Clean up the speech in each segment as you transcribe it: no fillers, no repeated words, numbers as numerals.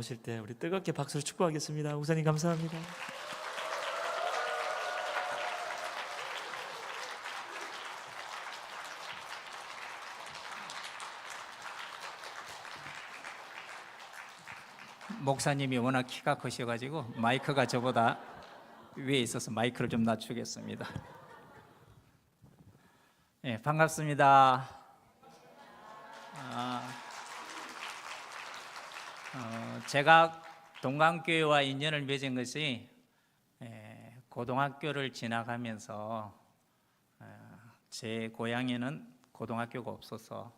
오실 때 우리 뜨겁게 박수를 축복하겠습니다. 목사님 감사합니다. 목사님이 워낙 키가 크셔가지고 마이크가 저보다 위에 있어서 마이크를 좀 낮추겠습니다. 네, 반갑습니다. 제가 동강교회와 인연을 맺은 것이 고등학교를 지나가면서 제 고향에는 고등학교가 없어서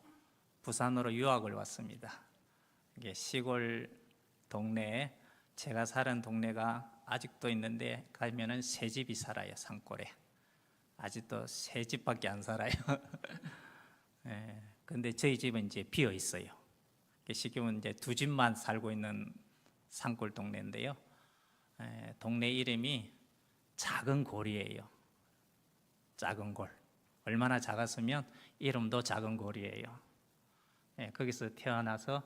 부산으로 유학을 왔습니다. 이게 시골 동네에 제가 사는 동네가 아직도 있는데 가면은 새 집이 살아요. 산골에 아직도 새 집밖에 안 살아요. 근데 저희 집은 이제 비어 있어요. 지금은 이제 두 집만 살고 있는 산골 동네인데요. 동네 이름이 작은 골이에요. 작은 골. 얼마나 작았으면 이름도 작은 골이에요. 거기서 태어나서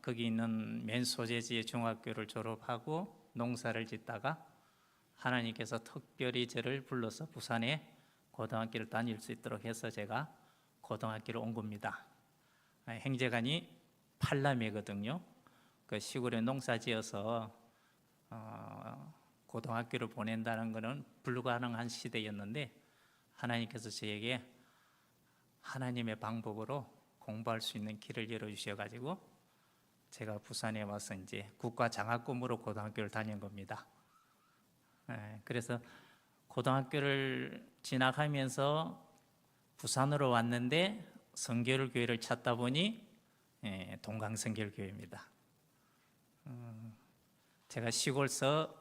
거기 있는 맨 소재지의 중학교를 졸업하고 농사를 짓다가 하나님께서 특별히 저를 불러서 부산에 고등학교를 다닐 수 있도록 해서 제가 고등학교를 온 겁니다. 형제간이 8남매거든요. 그 시골에 농사지어서 고등학교를 보낸다는 것은 불가능한 시대였는데 하나님께서 저에게 하나님의 방법으로 공부할 수 있는 길을 열어주셔가지고 제가 부산에 와서 이제 국가장학금으로 고등학교를 다닌 겁니다. 그래서 고등학교를 진학하면서 부산으로 왔는데 성결교회를 찾다 보니 동강성결교회입니다. 제가 시골서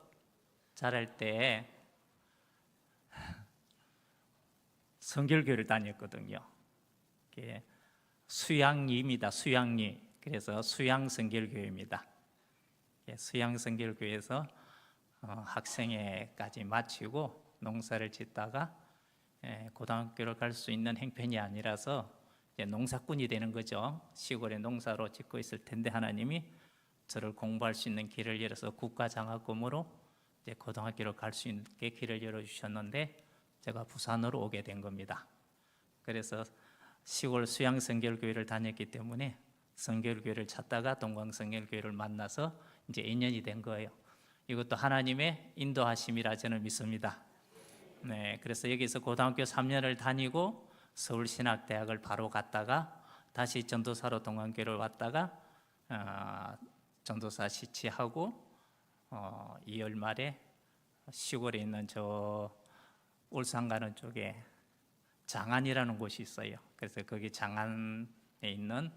자랄 때 성결교회를 다녔거든요. 수양리입니다. 수양리. 그래서 수양성결교회입니다. 수양성결교회에서 학생회까지 마치고 농사를 짓다가 고등학교를 갈 수 있는 형편이 아니라서 이제 농사꾼이 되는 거죠. 시골에 농사로 짓고 있을 텐데 하나님이 저를 공부할 수 있는 길을 열어서 국가장학금으로 이제 고등학교를 갈 수 있게 길을 열어주셨는데 제가 부산으로 오게 된 겁니다. 그래서 시골 수양성결교회를 다녔기 때문에 성결교회를 찾다가 동강성결교회를 만나서 이제 인연이 된 거예요. 이것도 하나님의 인도하심이라 저는 믿습니다. 그래서 여기서 고등학교 3년을 다니고 서울신학대학을 바로 갔다가 다시 전도사로 동강교회를 왔다가 전도사 시치하고 2월 말에 시골에 있는 저 울산 가는 쪽에 장안이라는 곳이 있어요. 그래서 거기 장안에 있는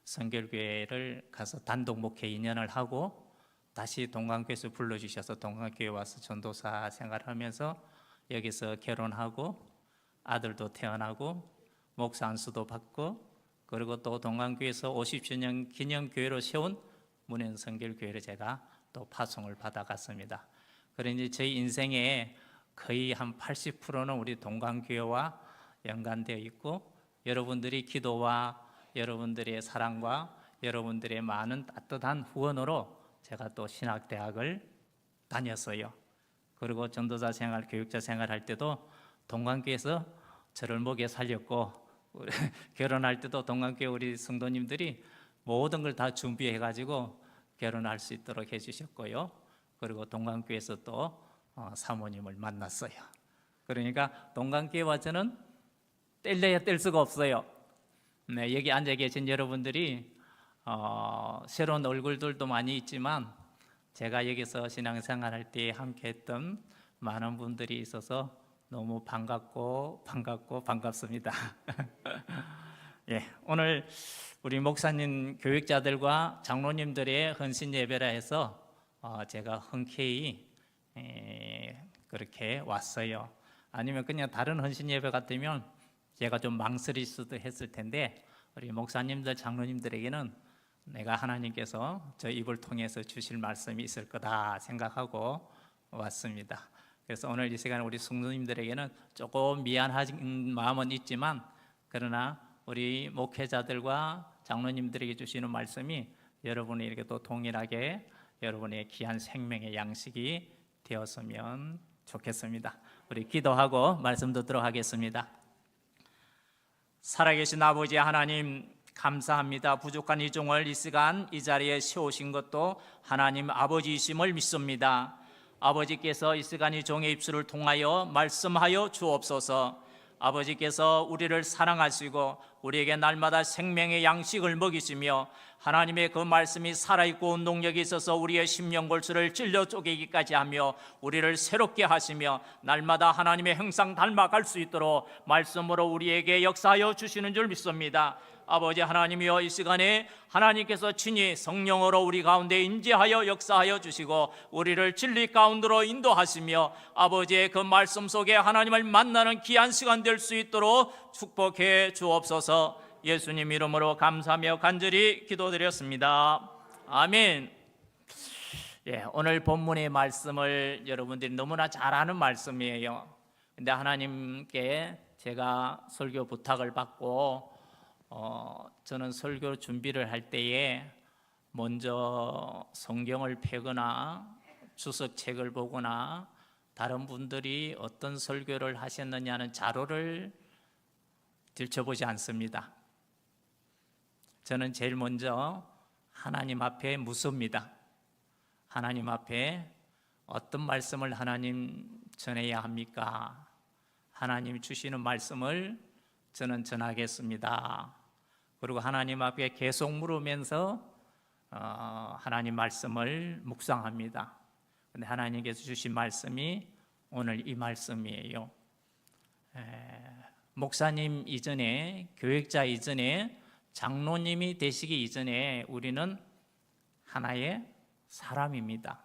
성결교회를 가서 단독 목회 2년을 하고 다시 동강교회에서 불러주셔서 동강교회 와서 전도사 생활하면서 여기서 결혼하고 아들도 태어나고 목사 안수도 받고 그리고 또 동강교회에서 50주년 기념교회로 세운 문현성결교회를 제가 또 파송을 받아갔습니다. 그러니 저희 인생에 거의 한 80%는 우리 동강교회와 연관되어 있고 여러분들이 기도와 여러분들의 사랑과 여러분들의 많은 따뜻한 후원으로 제가 또 신학대학을 다녔어요. 그리고 전도사 생활, 교육자 생활 할 때도 동강교회에서 저를 먹여 살렸고 결혼할 때도 동강교회 우리 성도님들이 모든 걸 다 준비해가지고 결혼할 수 있도록 해주셨고요. 그리고 동강교회에서 또 사모님을 만났어요. 그러니까 동강교회와 저는 뗄래야 뗄 수가 없어요. 여기 앉아 계신 여러분들이 새로운 얼굴들도 많이 있지만 제가 여기서 신앙생활할 때 함께했던 많은 분들이 있어서 너무 반갑습니다. 오늘 우리 목사님, 교육자들과 장로님들의 헌신 예배라 해서 제가 흔쾌히 그렇게 왔어요. 아니면 그냥 다른 헌신 예배 같으면 제가 좀 망설일 수도 했을 텐데 우리 목사님들, 장로님들에게는 내가 하나님께서 저 입을 통해서 주실 말씀이 있을 거다 생각하고 왔습니다. 그래서 오늘 이 시간에 우리 성도님들에게는 조금 미안한 마음은 있지만 그러나 우리 목회자들과 장로님들에게 주시는 말씀이 여러분이 이렇게 또 동일하게 여러분의 귀한 생명의 양식이 되었으면 좋겠습니다. 우리 기도하고 말씀 듣도록 하겠습니다. 살아계신 아버지 하나님, 감사합니다. 부족한 이 종을 이 시간 이 자리에 세우신 것도 하나님 아버지이심을 믿습니다. 아버지께서 이 시간 이 종의 입술을 통하여 말씀하여 주옵소서. 아버지께서 우리를 사랑하시고 우리에게 날마다 생명의 양식을 먹이시며 하나님의 그 말씀이 살아있고 운동력이 있어서 우리의 심령골수를 찔러 쪼개기까지 하며 우리를 새롭게 하시며 날마다 하나님의 형상 닮아갈 수 있도록 말씀으로 우리에게 역사하여 주시는 줄 믿습니다. 아버지 하나님이여, 이 시간에 하나님께서 친히 성령으로 우리 가운데 임재하여 역사하여 주시고 우리를 진리 가운데로 인도하시며 아버지의 그 말씀 속에 하나님을 만나는 귀한 시간 될 수 있도록 축복해 주옵소서. 예수님 이름으로 감사하며 간절히 기도드렸습니다. 아멘. 오늘 본문의 말씀을 여러분들이 너무나 잘 아는 말씀이에요. 근데 하나님께 제가 설교 부탁을 받고 저는 설교 준비를 할 때에 먼저 성경을 펴거나 주석책을 보거나 다른 분들이 어떤 설교를 하셨느냐는 자료를 들춰보지 않습니다. 저는 제일 먼저 하나님 앞에 묻습니다. 하나님 앞에 어떤 말씀을 하나님 전해야 합니까? 하나님 주시는 말씀을 저는 전하겠습니다. 그리고 하나님 앞에 계속 물으면서 하나님 말씀을 묵상합니다. 근데 하나님께서 주신 말씀이 오늘 이 말씀이에요. 목사님 이전에, 교육자 이전에, 장로님이 되시기 이전에 우리는 하나의 사람입니다.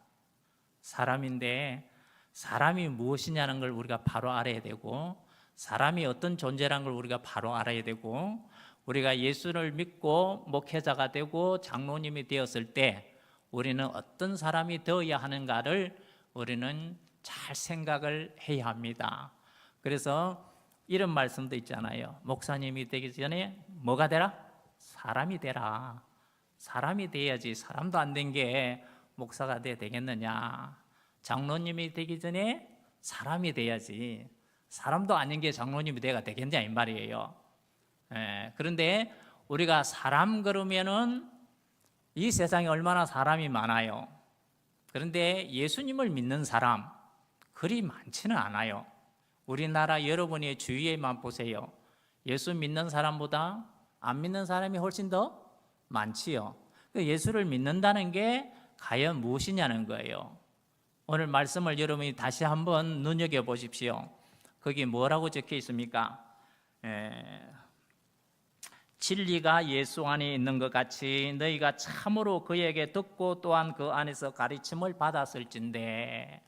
사람인데 사람이 무엇이냐는 걸 우리가 바로 알아야 되고, 사람이 어떤 존재라는 걸 우리가 바로 알아야 되고, 우리가 예수를 믿고 목회자가 되고 장로님이 되었을 때 우리는 어떤 사람이 되어야 하는가를 우리는 잘 생각을 해야 합니다. 그래서 이런 말씀도 있잖아요. 목사님이 되기 전에 뭐가 되라? 사람이 되라. 사람이 돼야지. 사람도 안 된 게 목사가 돼야 되겠느냐. 장로님이 되기 전에 사람이 돼야지. 사람도 아닌 게 장로님이 돼야 되겠냐 이 말이에요. 그런데 우리가 사람 그러면은 이 세상에 얼마나 사람이 많아요. 그런데 예수님을 믿는 사람 그리 많지는 않아요. 우리나라 여러분의 주위에만 보세요. 예수 믿는 사람보다 안 믿는 사람이 훨씬 더 많지요. 예수를 믿는다는 게 과연 무엇이냐는 거예요. 오늘 말씀을 여러분이 다시 한번 눈여겨보십시오. 거기 뭐라고 적혀 있습니까? 진리가 예수 안에 있는 것 같이 너희가 참으로 그에게 듣고 또한 그 안에서 가르침을 받았을진데.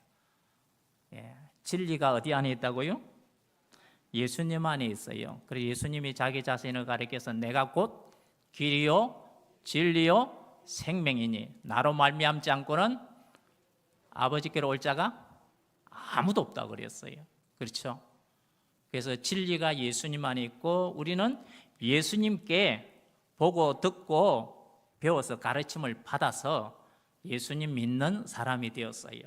진리가 어디 안에 있다고요? 예수님 안에 있어요. 그래서 예수님이 자기 자신을 가리켜서 내가 곧 길이요 진리요 생명이니 나로 말미암지 않고는 아버지께로 올 자가 아무도 없다고 그랬어요. 그렇죠? 그래서 진리가 예수님 안에 있고 우리는 예수님께 보고 듣고 배워서 가르침을 받아서 예수님 믿는 사람이 되었어요.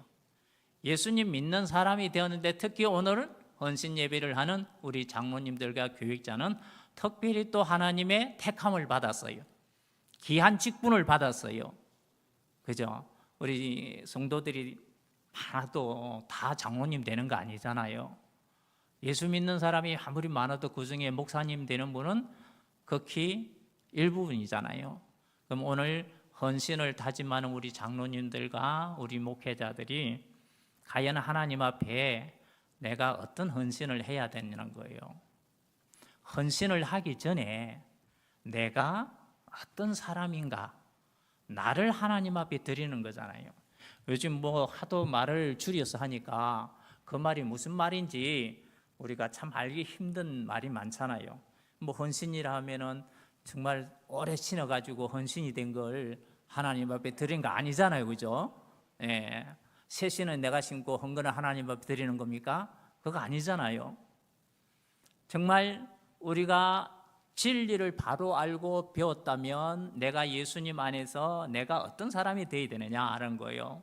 예수님 믿는 사람이 되었는데 특히 오늘은 헌신 예배를 하는 우리 장로님들과 교육자는 특별히 또 하나님의 택함을 받았어요. 귀한 직분을 받았어요. 그죠? 우리 성도들이 많아도 다 장로님 되는 거 아니잖아요. 예수 믿는 사람이 아무리 많아도 그 중에 목사님 되는 분은 극히 일부분이잖아요. 그럼 오늘 헌신을 다짐하는 우리 장로님들과 우리 목회자들이 과연 하나님 앞에 내가 어떤 헌신을 해야 되는 거예요. 헌신을 하기 전에 내가 어떤 사람인가 나를 하나님 앞에 드리는 거잖아요. 요즘 뭐 하도 말을 줄여서 하니까 그 말이 무슨 말인지 우리가 참 알기 힘든 말이 많잖아요. 뭐 헌신이라 하면은 정말 오래 신어가지고 헌신이 된 걸 하나님 앞에 드린 거 아니잖아요, 그죠? 새 신은 내가 신고 헌 거는 하나님 앞에 드리는 겁니까? 그거 아니잖아요. 정말 우리가 진리를 바로 알고 배웠다면 내가 예수님 안에서 내가 어떤 사람이 되어야 되느냐 하는 거예요.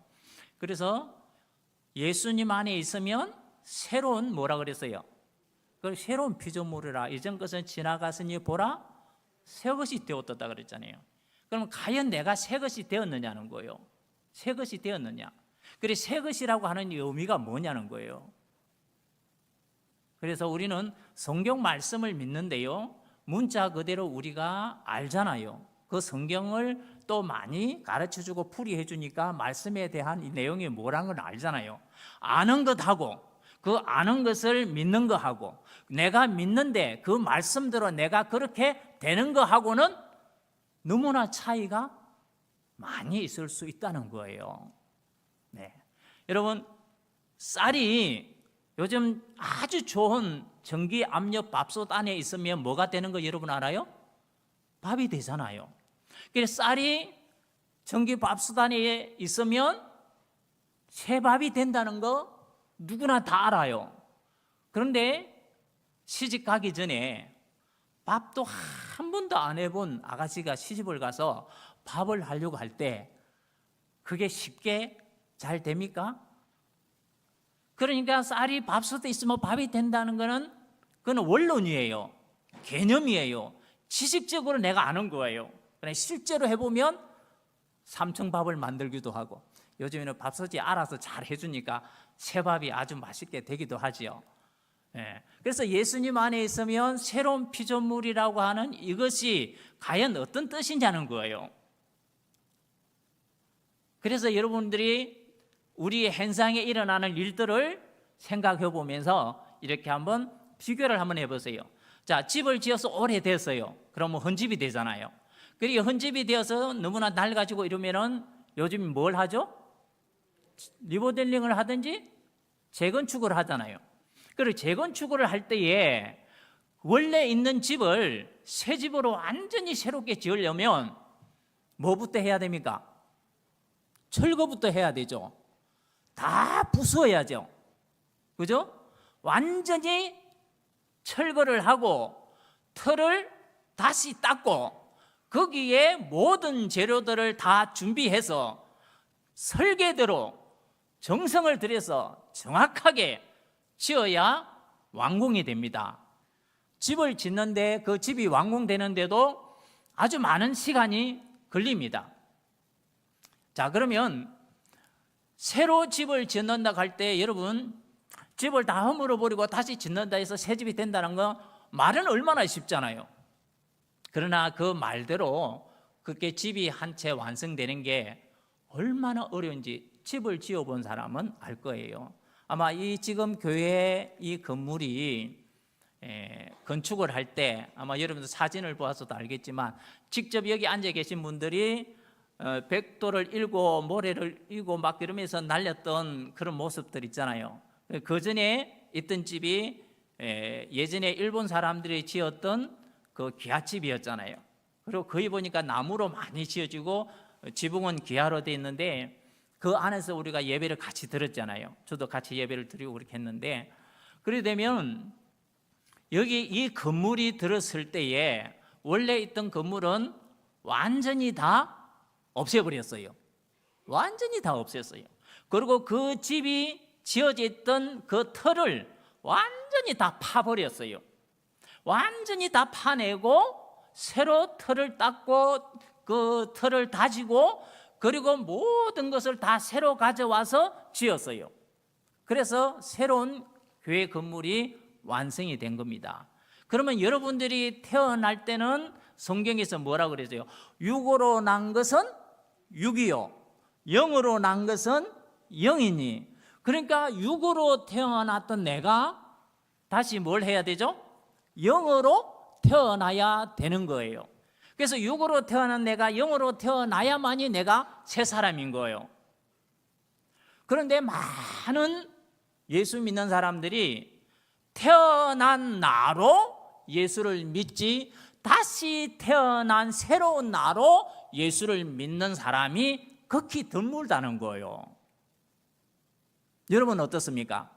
그래서 예수님 안에 있으면 새로운 뭐라 그랬어요? 그 새로운 피조물이라 이전 것은 지나갔으니 보라 새 것이 되었다 그랬잖아요. 그럼 과연 내가 새 것이 되었느냐는 거예요. 새 것이 되었느냐. 그래 새 것이라고 하는 의미가 뭐냐는 거예요. 그래서 우리는 성경 말씀을 믿는데요, 문자 그대로 우리가 알잖아요. 그 성경을 또 많이 가르쳐주고 풀이해주니까 말씀에 대한 이 내용이 뭐라는 걸 알잖아요. 아는 것하고 그 아는 것을 믿는 것하고 내가 믿는데 그 말씀대로 내가 그렇게 되는 것하고는 너무나 차이가 많이 있을 수 있다는 거예요. 네. 여러분, 쌀이 요즘 아주 좋은 전기 압력 밥솥 안에 있으면 뭐가 되는 거 여러분 알아요? 밥이 되잖아요. 그래서 쌀이 전기 밥솥 안에 있으면 새밥이 된다는 거 누구나 다 알아요. 그런데 시집 가기 전에 밥도 한 번도 안 해본 아가씨가 시집을 가서 밥을 하려고 할 때 그게 쉽게 잘 됩니까? 그러니까 쌀이 밥솥에 있으면 밥이 된다는 거는 그건 원론이에요. 개념이에요. 지식적으로 내가 아는 거예요. 그러나 실제로 해보면 삼층밥을 만들기도 하고 요즘에는 밥솥이 알아서 잘 해주니까 새밥이 아주 맛있게 되기도 하지요. 예. 그래서 예수님 안에 있으면 새로운 피조물이라고 하는 이것이 과연 어떤 뜻이냐는 거예요. 그래서 여러분들이 우리 현상에 일어나는 일들을 생각해 보면서 이렇게 한번 비교를 한번 해보세요. 자, 집을 지어서 오래됐어요. 그러면 헌집이 되잖아요. 그리고 헌집이 되어서 너무나 낡아지고 이러면은 요즘 뭘 하죠? 리모델링을 하든지 재건축을 하잖아요. 그리고 재건축을 할 때에 원래 있는 집을 새 집으로 완전히 새롭게 지으려면 뭐부터 해야 됩니까? 철거부터 해야 되죠. 다 부수어야죠. 그죠? 완전히 철거를 하고 틀을 다시 닦고 거기에 모든 재료들을 다 준비해서 설계대로 정성을 들여서 정확하게 지어야 완공이 됩니다. 집을 짓는데 그 집이 완공되는데도 아주 많은 시간이 걸립니다. 자, 그러면 새로 집을 짓는다 할 때 여러분 집을 다 허물어 버리고 다시 짓는다 해서 새 집이 된다는 거 말은 얼마나 쉽잖아요. 그러나 그 말대로 그렇게 집이 한 채 완성되는 게 얼마나 어려운지 집을 지어본 사람은 알 거예요. 아마 이 지금 교회 이 건물이 건축을 할 때 아마 여러분들 사진을 보아서도 알겠지만 직접 여기 앉아 계신 분들이 백도를 일고 모래를 일고 막 이러면서 날렸던 그런 모습들 있잖아요. 그 전에 있던 집이 예전에 일본 사람들이 지었던 그 기아집이었잖아요. 그리고 거기 보니까 나무로 많이 지어지고 지붕은 기아로 돼 있는데 그 안에서 우리가 예배를 같이 들었잖아요. 저도 같이 예배를 드리고 그렇게 했는데 그래 되면 여기 이 건물이 들었을 때에 원래 있던 건물은 완전히 다 없애버렸어요. 완전히 다 없앴어요. 그리고 그 집이 지어져 있던 그 틀을 완전히 다 파버렸어요. 완전히 다 파내고 새로 틀을 닦고 그 틀을 다지고 그리고 모든 것을 다 새로 가져와서 지었어요. 그래서 새로운 교회 건물이 완성이 된 겁니다. 그러면 여러분들이 태어날 때는 성경에서 뭐라고 그러죠? 육으로 난 것은 육이요, 영으로 난 것은 영이니. 그러니까 육으로 태어났던 내가 다시 뭘 해야 되죠? 영으로 태어나야 되는 거예요. 그래서 육으로 태어난 내가 영으로 태어나야만이 내가 새 사람인 거예요. 그런데 많은 예수 믿는 사람들이 태어난 나로 예수를 믿지 다시 태어난 새로운 나로 예수를 믿는 사람이 극히 드물다는 거예요. 여러분 어떻습니까?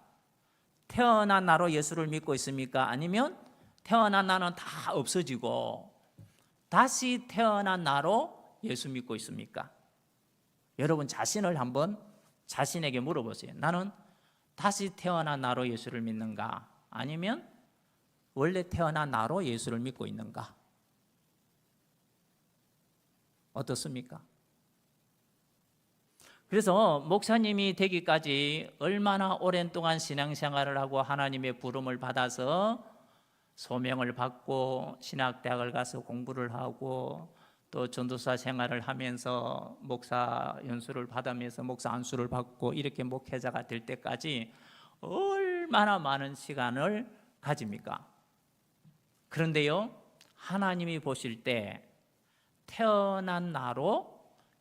태어난 나로 예수를 믿고 있습니까? 아니면 태어난 나는 다 없어지고 다시 태어난 나로 예수 믿고 있습니까? 여러분 자신을 한번 자신에게 물어보세요. 나는 다시 태어난 나로 예수를 믿는가? 아니면 원래 태어난 나로 예수를 믿고 있는가? 어떻습니까? 그래서 목사님이 되기까지 얼마나 오랜 동안 신앙생활을 하고 하나님의 부름을 받아서 소명을 받고 신학대학을 가서 공부를 하고 또 전도사 생활을 하면서 목사 연수를 받으면서 목사 안수를 받고 이렇게 목회자가 될 때까지 얼마나 많은 시간을 가집니까? 그런데요, 하나님이 보실 때 태어난 나로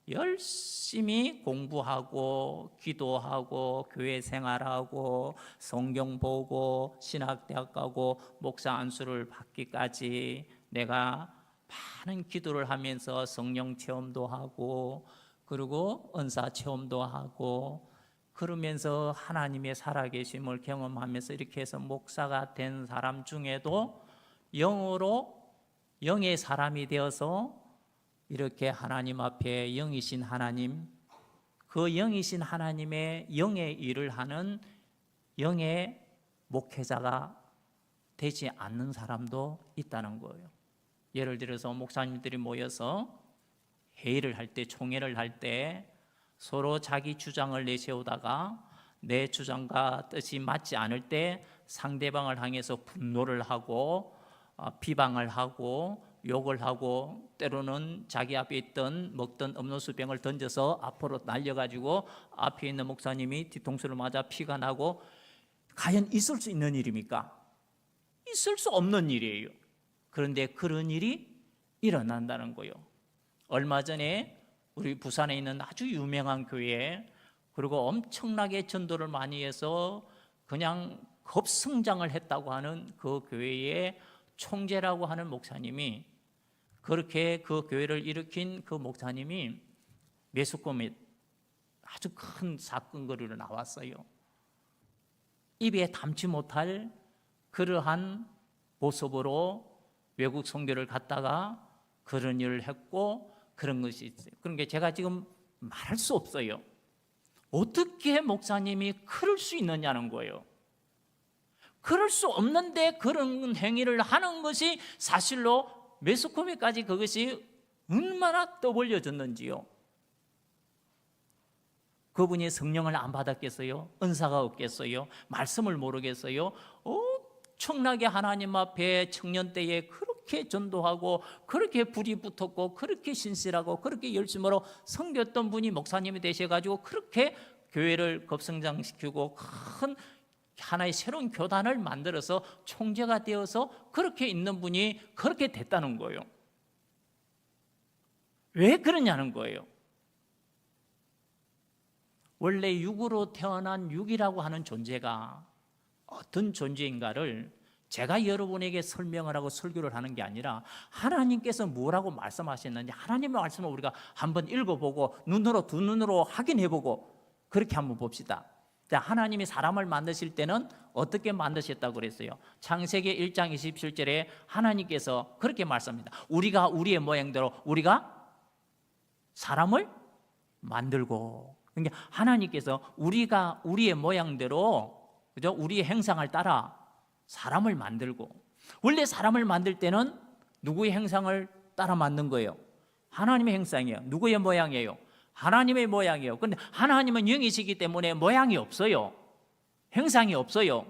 열심히 공부하고 기도하고 교회 생활하고 성경 보고 신학대학 가고 목사 안수를 받기까지 내가 많은 기도를 하면서 성령 체험도 하고 그리고 은사 체험도 하고 그러면서 하나님의 살아계심을 경험하면서 이렇게 해서 목사가 된 사람 중에도 영으로 영의 사람이 되어서 이렇게 하나님 앞에 영이신 하나님, 그 영이신 하나님의 영의 일을 하는 영의 목회자가 되지 않는 사람도 있다는 거예요. 예를 들어서 목사님들이 모여서 회의를 할 때, 총회를 할 때 서로 자기 주장을 내세우다가 내 주장과 뜻이 맞지 않을 때 상대방을 향해서 분노를 하고 비방을 하고 욕을 하고 때로는 자기 앞에 있던 먹던 음료수병을 던져서 앞으로 날려가지고 앞에 있는 목사님이 뒤통수를 맞아 피가 나고, 과연 있을 수 있는 일입니까? 있을 수 없는 일이에요. 그런데 그런 일이 일어난다는 거예요. 얼마 전에 우리 부산에 있는 아주 유명한 교회, 그리고 엄청나게 전도를 많이 해서 그냥 급성장을 했다고 하는 그 교회의 총재라고 하는 목사님이, 그렇게 그 교회를 일으킨 그 목사님이 매스컴에 아주 큰 사건거리로 나왔어요. 입에 담지 못할 그러한 모습으로 외국 선교를 갔다가 그런 일을 했고 그런 것이 있어요. 그러니까 제가 지금 말할 수 없어요. 어떻게 목사님이 그럴 수 있느냐는 거예요. 그럴 수 없는데 그런 행위를 하는 것이 사실로 매스컴에까지 그것이 얼마나 떠벌려졌는지요. 그분이 성령을 안 받았겠어요? 은사가 없겠어요? 말씀을 모르겠어요? 엄청나게 하나님 앞에 청년 때에 그렇게 전도하고 그렇게 불이 붙었고 그렇게 신실하고 그렇게 열심으로 섬겼던 분이 목사님이 되셔가지고 그렇게 교회를 급성장시키고 큰 하나의 새로운 교단을 만들어서 총재가 되어서 그렇게 있는 분이 그렇게 됐다는 거예요. 왜 그러냐는 거예요. 원래 육으로 태어난 육이라고 하는 존재가 어떤 존재인가를 제가 여러분에게 설명을 하고 설교를 하는 게 아니라 하나님께서 뭐라고 말씀하셨는지 하나님의 말씀을 우리가 한번 읽어보고 눈으로 두 눈으로 확인해보고 그렇게 한번 봅시다. 자, 하나님이 사람을 만드실 때는 어떻게 만드셨다고 그랬어요? 창세기 1장 27절에 하나님께서 그렇게 말씀합니다. 우리가 우리의 모양대로 우리가 사람을 만들고, 그러니까 하나님께서 우리가 우리의 모양대로, 그죠? 우리의 형상을 따라 사람을 만들고, 원래 사람을 만들 때는 누구의 형상을 따라 만든 거예요? 하나님의 형상이에요. 누구의 모양이에요? 하나님의 모양이에요. 그런데 하나님은 영이시기 때문에 모양이 없어요. 형상이 없어요.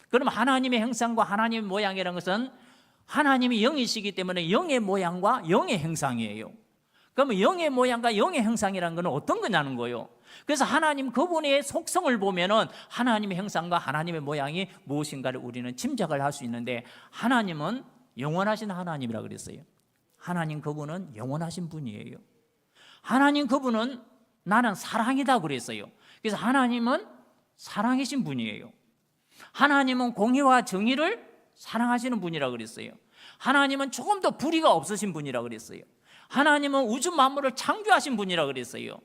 그럼 하나님의 형상과 하나님의 모양이라는 것은 하나님이 영이시기 때문에 영의 모양과 영의 형상이에요. 그러면 영의 모양과 영의 형상이라는 것은 어떤 거냐는 거예요. 그래서 하나님 그분의 속성을 보면은 하나님의 형상과 하나님의 모양이 무엇인가를 우리는 짐작을 할 수 있는데, 하나님은 영원하신 하나님이라고 그랬어요. 하나님 그분은 영원하신 분이에요. 하나님 그분은 나는 사랑이다 그랬어요. 그래서 하나님은 사랑이신 분이에요. 하나님은 공의와 정의를 사랑하시는 분이라고 그랬어요. 하나님은 조금 더 불의가 없으신 분이라고 그랬어요. 하나님은 우주 만물을 창조하신 분이라고 그랬어요.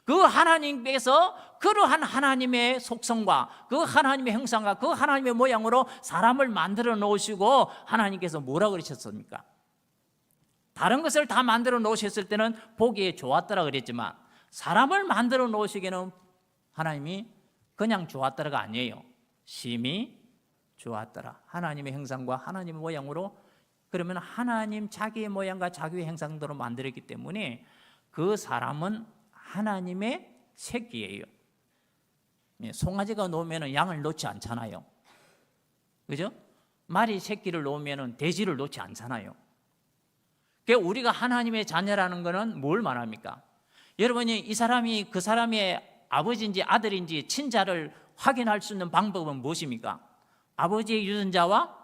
그 하나님께서 그러한 하나님의 속성과 그 하나님의 형상과 그 하나님의 모양으로 사람을 만들어 놓으시고 하나님께서 뭐라 그러셨습니까? 다른 것을 다 만들어 놓으셨을 때는 보기에 좋았더라 그랬지만 사람을 만들어 놓으시기에는 하나님이 그냥 좋았더라가 아니에요. 심히 좋았더라. 하나님의 형상과 하나님의 모양으로, 그러면 하나님 자기의 모양과 자기의 형상대로 만들었기 때문에 그 사람은 하나님의 새끼예요. 송아지가 놓으면 양을 놓지 않잖아요. 그죠? 말이 새끼를 놓으면 돼지를 놓지 않잖아요. 그러니까 우리가 하나님의 자녀라는 것은 뭘 말합니까? 여러분이 이 사람이 그 사람의 아버지인지 아들인지 친자를 확인할 수 있는 방법은 무엇입니까? 아버지의 유전자와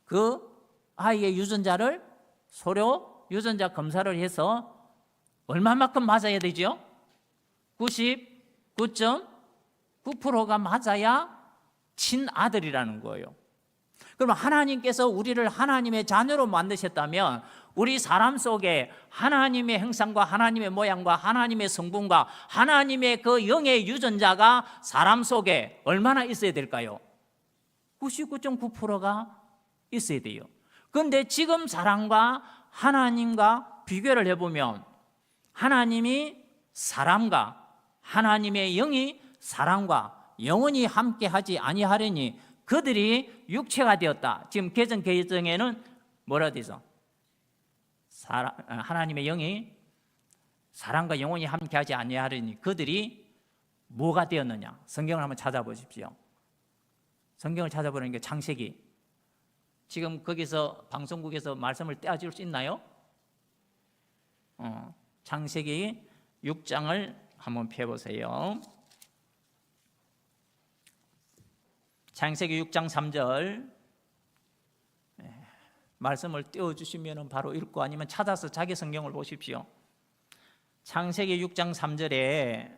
그 아이의 유전자를 서로 유전자 검사를 해서 얼마만큼 맞아야 되죠? 99.9%가 맞아야 친아들이라는 거예요. 그럼 하나님께서 우리를 하나님의 자녀로 만드셨다면 우리 사람 속에 하나님의 형상과 하나님의 모양과 하나님의 성분과 하나님의 그 영의 유전자가 사람 속에 얼마나 있어야 될까요? 99.9%가 있어야 돼요. 그런데 지금 사람과 하나님과 비교를 해보면 하나님이 사람과 하나님의 영이 사람과 영원히 함께하지 아니하려니 그들이 육체가 되었다. 지금 개정에는 뭐라 되죠? 하나님의 영이 사람과 영원히 함께하지 아니하려니 그들이 뭐가 되었느냐? 성경을 한번 찾아보십시오. 성경을 찾아보는 게 창세기. 지금 거기서 방송국에서 말씀을 떼어줄 수 있나요? 창세기 6장을 한번 펴보세요. 창세기 6장 3절 말씀을 띄워주시면 바로 읽고 아니면 찾아서 자기 성경을 보십시오. 창세기 6장 3절에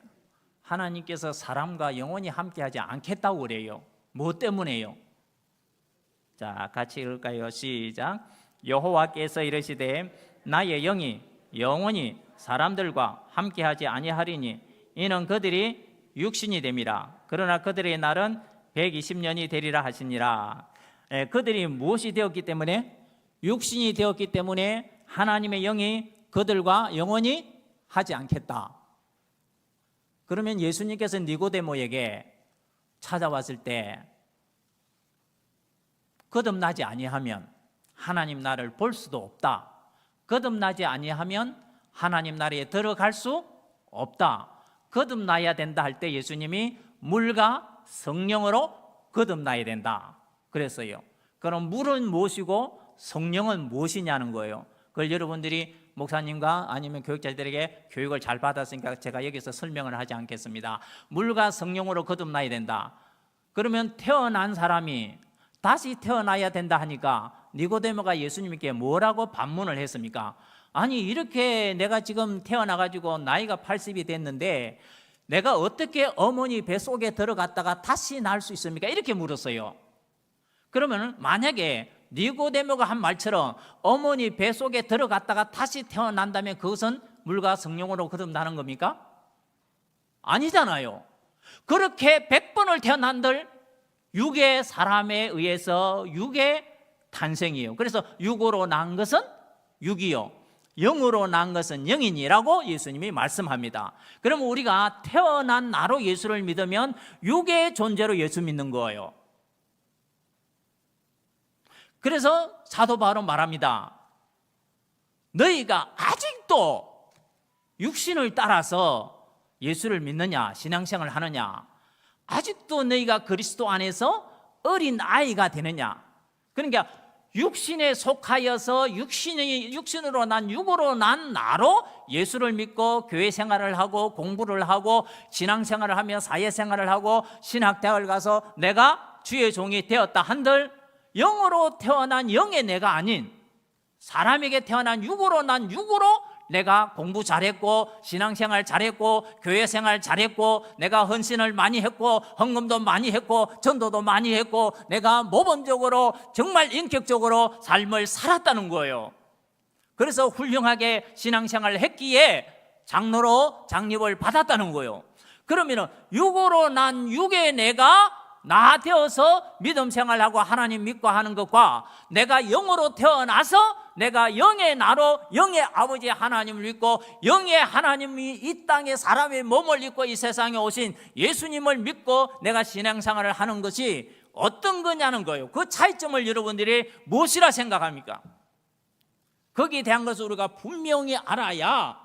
하나님께서 사람과 영원히 함께하지 않겠다고 그래요. 뭐 때문에요? 자, 같이 읽을까요? 시작. 여호와께서 이르시되 나의 영이 영원히 사람들과 함께하지 아니하리니 이는 그들이 육신이 됨이라. 그러나 그들의 날은 120년이 되리라 하시니라. 그들이 무엇이 되었기 때문에? 육신이 되었기 때문에 하나님의 영이 그들과 영원히 하지 않겠다. 그러면 예수님께서 니고데모에게 찾아왔을 때 거듭나지 아니하면 하나님 나라를 볼 수도 없다. 거듭나지 아니하면 하나님 나라에 들어갈 수 없다. 거듭나야 된다 할 때 예수님이 물과 성령으로 거듭나야 된다 그랬어요. 그럼 물은 무엇이고 성령은 무엇이냐는 거예요. 그걸 여러분들이 목사님과 아니면 교육자들에게 교육을 잘 받았으니까 제가 여기서 설명을 하지 않겠습니다. 물과 성령으로 거듭나야 된다. 그러면 태어난 사람이 다시 태어나야 된다 하니까 니고데모가 예수님께 뭐라고 반문을 했습니까? 아니 이렇게 내가 지금 태어나가지고 나이가 80이 됐는데 내가 어떻게 어머니 뱃속에 들어갔다가 다시 날 수 있습니까? 이렇게 물었어요. 그러면 만약에 니고데모가 한 말처럼 어머니 뱃속에 들어갔다가 다시 태어난다면 그것은 물과 성령으로 거듭나는 겁니까? 아니잖아요. 그렇게 100번을 태어난들 육의 사람에 의해서 육의 탄생이에요. 그래서 육으로 난 것은 육이요 영으로 난 것은 영이니라고 예수님이 말씀합니다. 그러면 우리가 태어난 나로 예수를 믿으면 육의 존재로 예수 믿는 거예요. 그래서 사도 바울은 말합니다. 너희가 아직도 육신을 따라서 예수를 믿느냐, 신앙생활을 하느냐, 아직도 너희가 그리스도 안에서 어린 아이가 되느냐. 그러니까 육신에 속하여서 육신으로 난 육으로 난 나로 예수를 믿고 교회 생활을 하고 공부를 하고 신앙생활을 하며 사회생활을 하고 신학대학을 가서 내가 주의 종이 되었다 한들 영으로 태어난 영의 내가 아닌 사람에게 태어난 육으로 난 육으로 내가 공부 잘했고 신앙생활 잘했고 교회생활 잘했고 내가 헌신을 많이 했고 헌금도 많이 했고 전도도 많이 했고 내가 모범적으로 정말 인격적으로 삶을 살았다는 거예요. 그래서 훌륭하게 신앙생활을 했기에 장로로 장립을 받았다는 거예요. 그러면 육으로 난 육의 내가 나 되어서 믿음 생활하고 하나님 믿고 하는 것과 내가 영으로 태어나서 내가 영의 나로 영의 아버지 하나님을 믿고 영의 하나님이 이 땅에 사람의 몸을 입고 이 세상에 오신 예수님을 믿고 내가 신앙생활을 하는 것이 어떤 거냐는 거예요. 그 차이점을 여러분들이 무엇이라 생각합니까? 거기에 대한 것을 우리가 분명히 알아야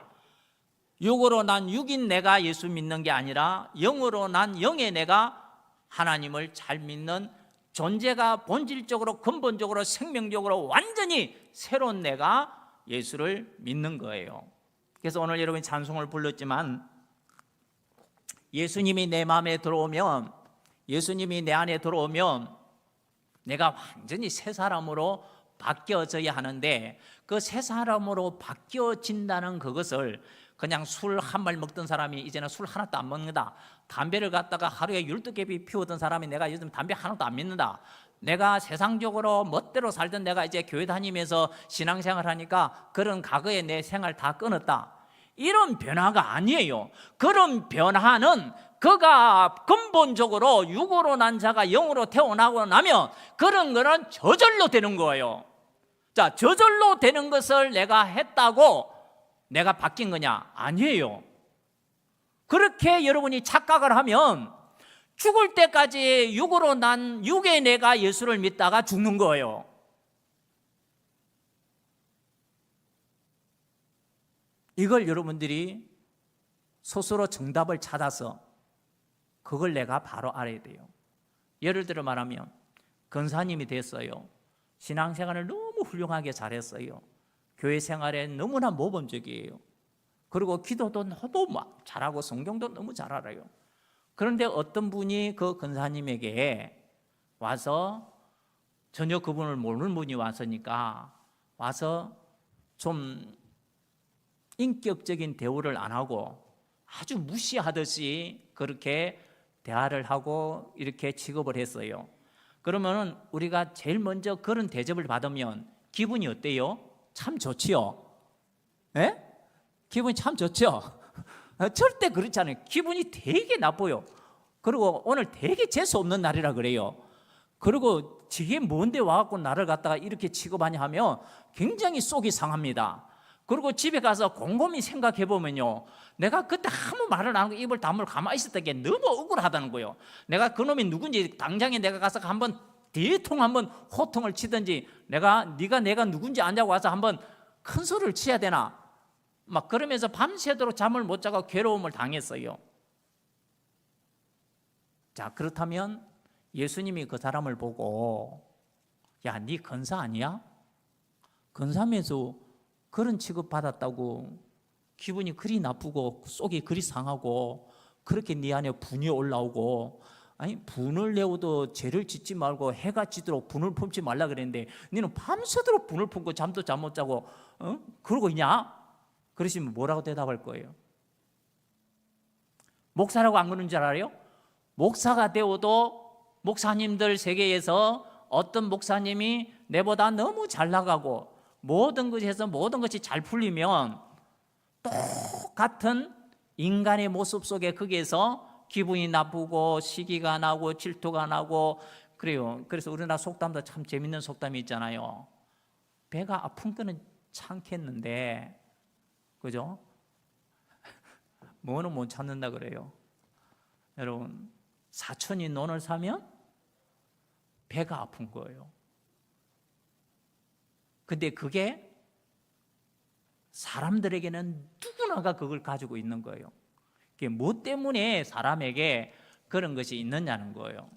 육으로 난 육인 내가 예수 믿는 게 아니라 영으로 난 영의 내가 하나님을 잘 믿는 존재가 본질적으로 근본적으로 생명적으로 완전히 새로운 내가 예수를 믿는 거예요. 그래서 오늘 여러분이 찬송을 불렀지만 예수님이 내 마음에 들어오면, 예수님이 내 안에 들어오면 내가 완전히 새 사람으로 바뀌어져야 하는데, 그 새 사람으로 바뀌어진다는 그것을 그냥 술 한 말 먹던 사람이 이제는 술 하나도 안 먹는다, 담배를 갖다가 하루에 12개 피우던 사람이 내가 요즘 담배 하나도 안 믿는다, 내가 세상적으로 멋대로 살던 내가 이제 교회 다니면서 신앙생활 하니까 그런 과거의 내 생활 다 끊었다, 이런 변화가 아니에요. 그런 변화는 그가 근본적으로 육으로 난 자가 영으로 태어나고 나면 그런 거는 저절로 되는 거예요. 자, 저절로 되는 것을 내가 했다고 내가 바뀐 거냐? 아니에요. 그렇게 여러분이 착각을 하면 죽을 때까지 육으로 난 육의 내가 예수를 믿다가 죽는 거예요. 이걸 여러분들이 스스로 정답을 찾아서 그걸 내가 바로 알아야 돼요. 예를 들어 말하면 권사님이 됐어요. 신앙생활을 너무 훌륭하게 잘했어요. 교회 생활에 너무나 모범적이에요. 그리고 기도도 너무 잘하고 성경도 너무 잘 알아요. 그런데 어떤 분이 그 권사님에게 와서, 전혀 그분을 모르는 분이 왔으니까 와서 좀 인격적인 대우를 안 하고 아주 무시하듯이 그렇게 대화를 하고 이렇게 취급을 했어요. 그러면 우리가 제일 먼저 그런 대접을 받으면 기분이 어때요? 참 좋지요. 예? 기분이 참 좋죠. 절대 그렇지 않아요. 기분이 되게 나빠요. 그리고 오늘 되게 재수 없는 날이라 그래요. 그리고 저게 뭔데 와갖고 나를 갖다가 이렇게 취급하냐 하면 굉장히 속이 상합니다. 그리고 집에 가서 곰곰이 생각해 보면요, 내가 그때 아무 말을 안 하고 입을 다물고 가만히 있었던 게 너무 억울하다는 거예요. 내가 그놈이 누군지 당장에 내가 가서 한번 대통 한번 호통을 치든지, 네가 내가 누군지 아냐고 와서 한번 큰 소리를 치야 되나, 막 그러면서 밤새도록 잠을 못 자고 괴로움을 당했어요. 자, 그렇다면 예수님이 그 사람을 보고, 야, 네 권사 아니야? 권사면서 그런 취급 받았다고 기분이 그리 나쁘고 속이 그리 상하고 그렇게 네 안에 분이 올라오고, 아니 분을 내어도 죄를 짓지 말고 해가 지도록 분을 품지 말라 그랬는데 너는 밤새도록 분을 품고 잠도 잠 못 자고 그러고 있냐? 그러시면 뭐라고 대답할 거예요? 목사라고 안 그러는 줄 알아요? 목사가 되어도 목사님들 세계에서 어떤 목사님이 내보다 너무 잘 나가고 모든 것에서 모든 것이 잘 풀리면 똑같은 인간의 모습 속에 거기에서 기분이 나쁘고 시기가 나고 질투가 나고 그래요. 그래서 우리나라 속담도 참 재밌는 속담이 있잖아요. 배가 아픈 거는 참겠는데, 그죠? 뭐는 못 참는다 그래요. 여러분, 사촌이 논을 사면 배가 아픈 거예요. 근데 그게 사람들에게는 누구나가 그걸 가지고 있는 거예요. 그게 뭐 때문에 사람에게 그런 것이 있느냐는 거예요.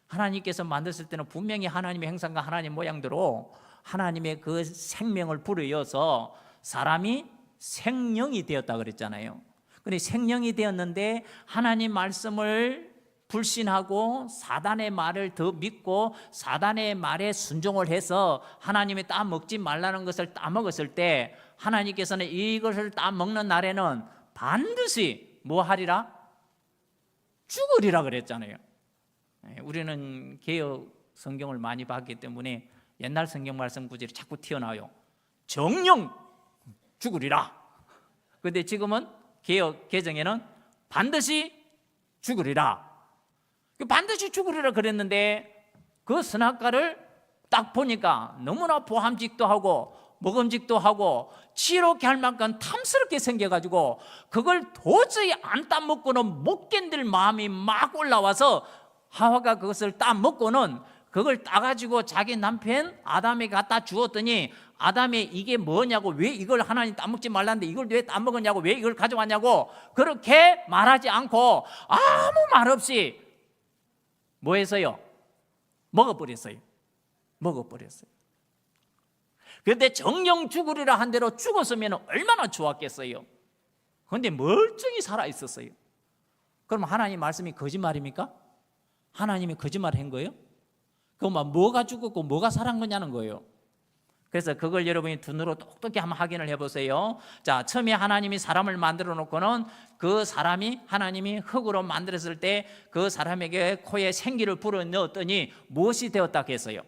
하나님께서 만드실 때는 분명히 하나님의 형상과 하나님 모양대로 하나님의 그 생명을 불어이어서 사람이 생령이 되었다 그랬잖아요. 근데 생령이 되었는데 하나님 말씀을 불신하고 사단의 말을 더 믿고 사단의 말에 순종을 해서 하나님이 따먹지 말라는 것을 따먹었을 때 하나님께서는 이것을 따먹는 날에는 반드시 뭐 하리라? 죽으리라 그랬잖아요. 우리는 개역 성경을 많이 봤기 때문에 옛날 성경 말씀 구절이 자꾸 튀어나와요. 정령 죽으리라. 그런데 지금은 개혁 개정에는 반드시 죽으리라. 반드시 죽으리라 그랬는데 그 선악과를 딱 보니까 너무나 보함직도 하고 먹음직도 하고 지롭게 할 만큼 탐스럽게 생겨가지고 그걸 도저히 안 따먹고는 못 견딜 마음이 막 올라와서 하와가 그것을 따먹고는 그걸 따가지고 자기 남편 아담에게 갖다 주었더니 아담이 이게 뭐냐고, 왜 이걸 하나님 따먹지 말라는데 이걸 왜 따먹었냐고, 왜 이걸 가져왔냐고 그렇게 말하지 않고 아무 말 없이 뭐 했어요? 먹어버렸어요. 그런데 정령 죽으리라 한 대로 죽었으면 얼마나 좋았겠어요. 그런데 멀쩡히 살아있었어요. 그럼 하나님 말씀이 거짓말입니까? 하나님이 거짓말한 거예요? 그럼 뭐가 죽었고 뭐가 살아난 거냐는 거예요. 그래서 그걸 여러분이 두 눈으로 똑똑히 한번 확인을 해보세요. 자, 처음에 하나님이 사람을 만들어 놓고는 그 사람이 하나님이 흙으로 만들었을 때 그 사람에게 코에 생기를 불어넣었더니 무엇이 되었다고 했어요?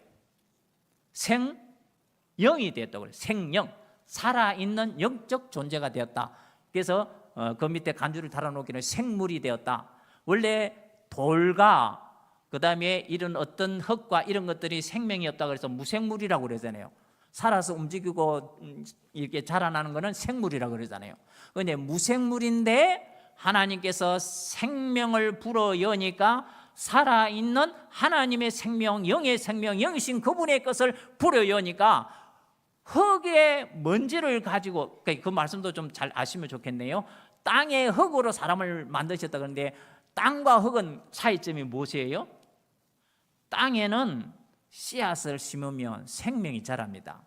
생영이 되었다고 그래요. 생영, 살아있는 영적 존재가 되었다. 그래서 그 밑에 간주를 달아놓기는 생물이 되었다. 원래 돌과 그 다음에 이런 어떤 흙과 이런 것들이 생명이 없다고 해서 무생물이라고 그러잖아요. 살아서 움직이고 이렇게 자라나는 것은 생물이라고 그러잖아요. 그런데 무생물인데 하나님께서 생명을 불어여니까 살아있는 하나님의 생명, 영의 생명, 영이신 그분의 것을 불어여니까 흙의 먼지를 가지고, 그 말씀도 좀 잘 아시면 좋겠네요. 땅의 흙으로 사람을 만드셨다 그러는데 땅과 흙은 차이점이 무엇이에요? 땅에는 씨앗을 심으면 생명이 자랍니다.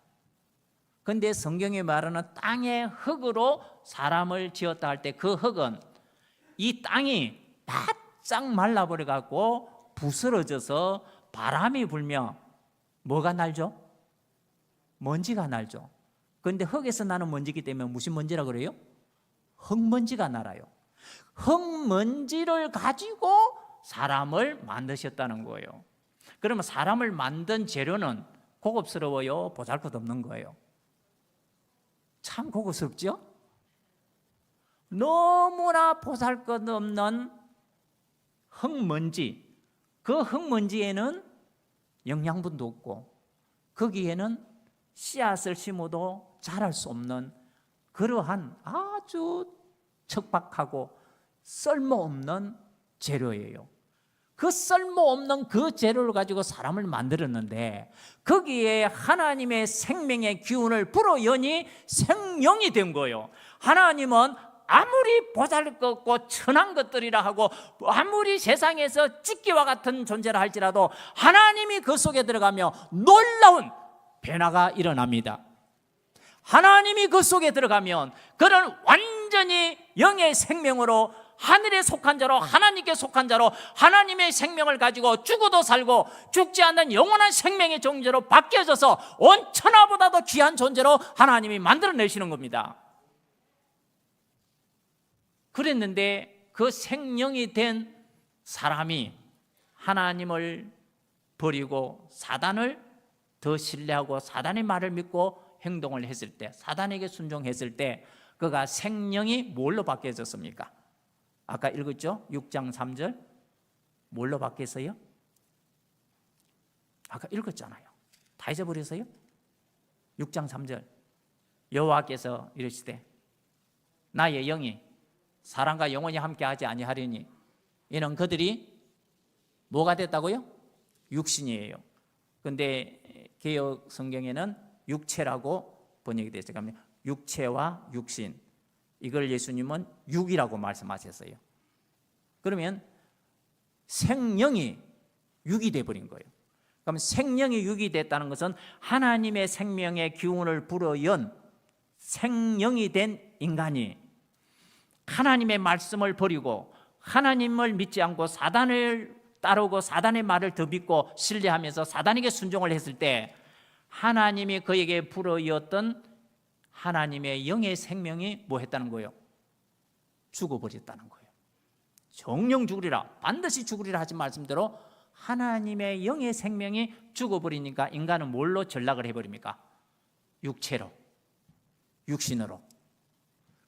그런데 성경이 말하는 땅의 흙으로 사람을 지었다 할 때 그 흙은 이 땅이 바짝 말라버려 갖고 부스러져서 바람이 불면 뭐가 날죠? 먼지가 날죠. 그런데 흙에서 나는 먼지이기 때문에 무슨 먼지라고 그래요? 흙먼지가 날아요. 흙먼지를 가지고 사람을 만드셨다는 거예요. 그러면 사람을 만든 재료는 고급스러워요? 보잘것없는 거예요? 참 고급스럽죠? 너무나 보잘것없는 흙먼지, 그 흙먼지에는 영양분도 없고 거기에는 씨앗을 심어도 자랄 수 없는 그러한 아주 척박하고 쓸모없는 재료예요. 그 쓸모없는 그 재료를 가지고 사람을 만들었는데 거기에 하나님의 생명의 기운을 불어여니 생명이 된 거예요. 하나님은 아무리 보잘것없고 천한 것들이라 하고 아무리 세상에서 찌개와 같은 존재라 할지라도 하나님이 그 속에 들어가며 놀라운 변화가 일어납니다. 하나님이 그 속에 들어가면 그는 완전히 영의 생명으로 하늘에 속한 자로 하나님께 속한 자로 하나님의 생명을 가지고 죽어도 살고 죽지 않는 영원한 생명의 존재로 바뀌어져서 온 천하보다도 귀한 존재로 하나님이 만들어내시는 겁니다. 그랬는데 그 생명이 된 사람이 하나님을 버리고 사단을 더 신뢰하고 사단의 말을 믿고 행동을 했을 때, 사단에게 순종했을 때 그가 생명이 뭘로 바뀌어졌습니까? 아까 읽었죠? 6장 3절 뭘로 바뀌었어요? 아까 읽었잖아요. 다 잊어버렸어요? 6장 3절 여호와께서 이르시되 나의 영이 사람과 영원히 함께하지 아니하리니 이는 그들이 뭐가 됐다고요? 육신이에요. 그런데 개역 성경에는 육체라고 번역이 되어 있어요. 육체와 육신, 이걸 예수님은 육이라고 말씀하셨어요. 그러면 생명이 육이 되어버린 거예요. 그럼 생명이 육이 됐다는 것은 하나님의 생명의 기운을 불어연 생명이 된 인간이 하나님의 말씀을 버리고 하나님을 믿지 않고 사단을 따르고 사단의 말을 더 믿고 신뢰하면서 사단에게 순종을 했을 때 하나님이 그에게 불어이었던 하나님의 영의 생명이 뭐 했다는 거예요? 죽어버렸다는 거예요. 정령 죽으리라, 반드시 죽으리라 하신 말씀대로 하나님의 영의 생명이 죽어버리니까 인간은 뭘로 전락을 해버립니까? 육체로, 육신으로.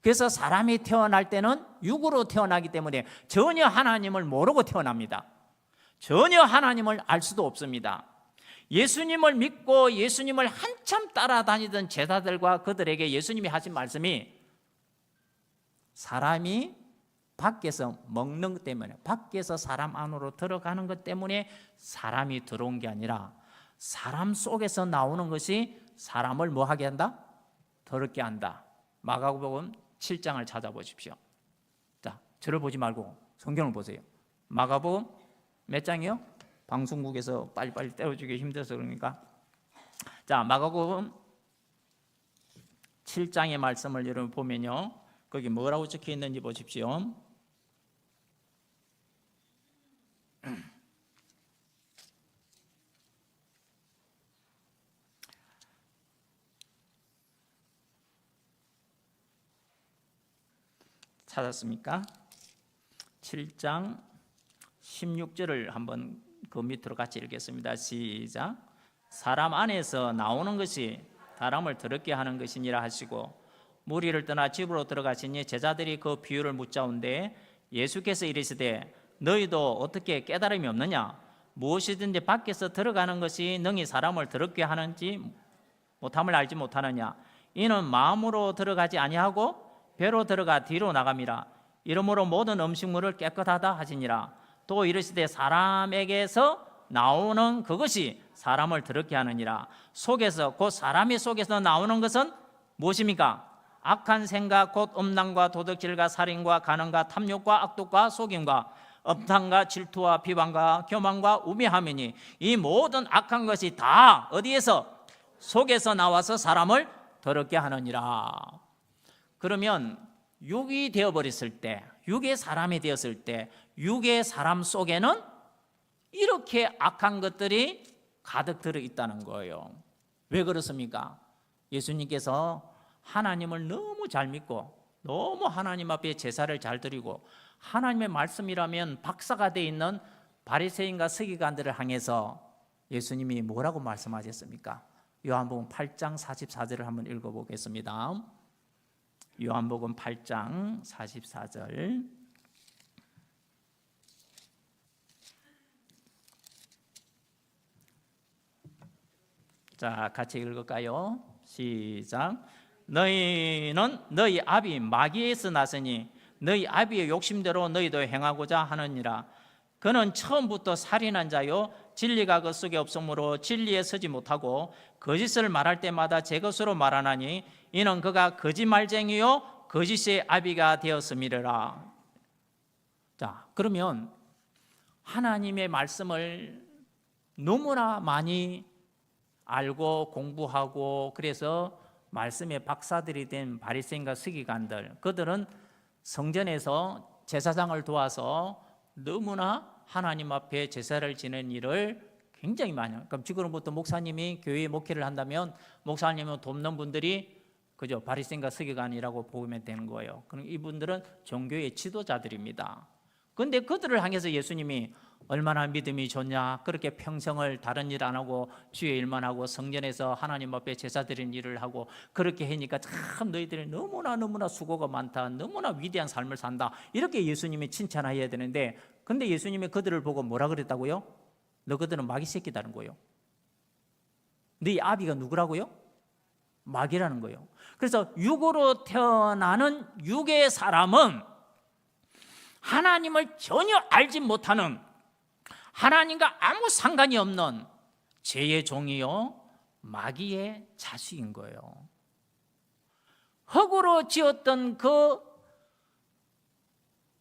그래서 사람이 태어날 때는 육으로 태어나기 때문에 전혀 하나님을 모르고 태어납니다. 전혀 하나님을 알 수도 없습니다. 예수님을 믿고 예수님을 한참 따라다니던 제자들과 그들에게 예수님이 하신 말씀이 사람이 밖에서 먹는 것 때문에, 밖에서 사람 안으로 들어가는 것 때문에 사람이 들어온 게 아니라 사람 속에서 나오는 것이 사람을 뭐 하게 한다? 더럽게 한다. 마가복음 7장을 찾아보십시오. 자, 저를 보지 말고 성경을 보세요. 마가복음 몇 장이요? 방송국에서 빨리빨리 떼어주기 힘들어서 그러니까. 자, 마가복음 7장의 말씀을 여러분 보면요, 거기 뭐라고 적혀 있는지 보십시오. 찾았습니까? 7장 16절을 한번 그 밑으로 같이 읽겠습니다. 시작. 사람 안에서 나오는 것이 사람을 더럽게 하는 것이니라 하시고 무리를 떠나 집으로 들어가시니 제자들이 그 비유를 묻자온데 예수께서 이르시되 너희도 어떻게 깨달음이 없느냐? 무엇이든지 밖에서 들어가는 것이 능히 사람을 더럽게 하는지 못함을 알지 못하느냐? 이는 마음으로 들어가지 아니하고 배로 들어가 뒤로 나감이라. 이러므로 모든 음식물을 깨끗하다 하시니라. 또 이르시되 사람에게서 나오는 그것이 사람을 더럽게 하느니라. 속에서 곧 사람의 속에서 나오는 것은 무엇입니까? 악한 생각 곧 음란과 도둑질과 살인과 간음과 탐욕과 악독과 속임과 엄탕과 질투와 비방과 교만과 우매함이니 이 모든 악한 것이 다 어디에서? 속에서 나와서 사람을 더럽게 하느니라. 그러면 육이 되어버렸을 때, 육의 사람이 되었을 때 육의 사람 속에는 이렇게 악한 것들이 가득 들어있다는 거예요. 왜 그렇습니까? 예수님께서 하나님을 너무 잘 믿고 너무 하나님 앞에 제사를 잘 드리고 하나님의 말씀이라면 박사가 되어 있는 바리새인과 서기관들을 향해서 예수님이 뭐라고 말씀하셨습니까? 요한복음 8장 44절을 한번 읽어보겠습니다. 요한복음 8장 44절. 자, 같이 읽을까요? 시작. 너희는 너희 아비 마귀에서 났으니 너희 아비의 욕심대로 너희도 행하고자 하느니라. 그는 처음부터 살인한 자요 진리가 그 속에 없으므로 진리에 서지 못하고 거짓을 말할 때마다 제 것으로 말하나니 이는 그가 거짓말쟁이요 거짓의 아비가 되었음이라. 자, 그러면 하나님의 말씀을 너무나 많이 알고 공부하고 그래서 말씀의 박사들이 된 바리새인과 서기관들, 그들은 성전에서 제사장을 도와서 너무나 하나님 앞에 제사를 지내는 일을 굉장히 많이 해요. 그럼 지금부터 목사님이 교회에 목회를 한다면 목사님을 돕는 분들이 그죠? 바리새인과 서기관이라고 보면 되는 거예요. 그럼 이분들은 종교의 지도자들입니다. 그런데 그들을 향해서 예수님이 얼마나 믿음이 좋냐, 그렇게 평생을 다른 일 안 하고 주의 일만 하고 성전에서 하나님 앞에 제사 드리는 일을 하고 그렇게 하니까 참 너희들이 너무나 수고가 많다, 너무나 위대한 삶을 산다, 이렇게 예수님이 칭찬해야 되는데, 근데 예수님이 그들을 보고 뭐라 그랬다고요? 너희들은 마귀 새끼다는 거예요. 네 아비가 누구라고요? 마귀라는 거예요. 그래서 육으로 태어나는 육의 사람은 하나님을 전혀 알지 못하는, 하나님과 아무 상관이 없는 죄의 종이요 마귀의 자식인 거예요. 흙으로 지었던 그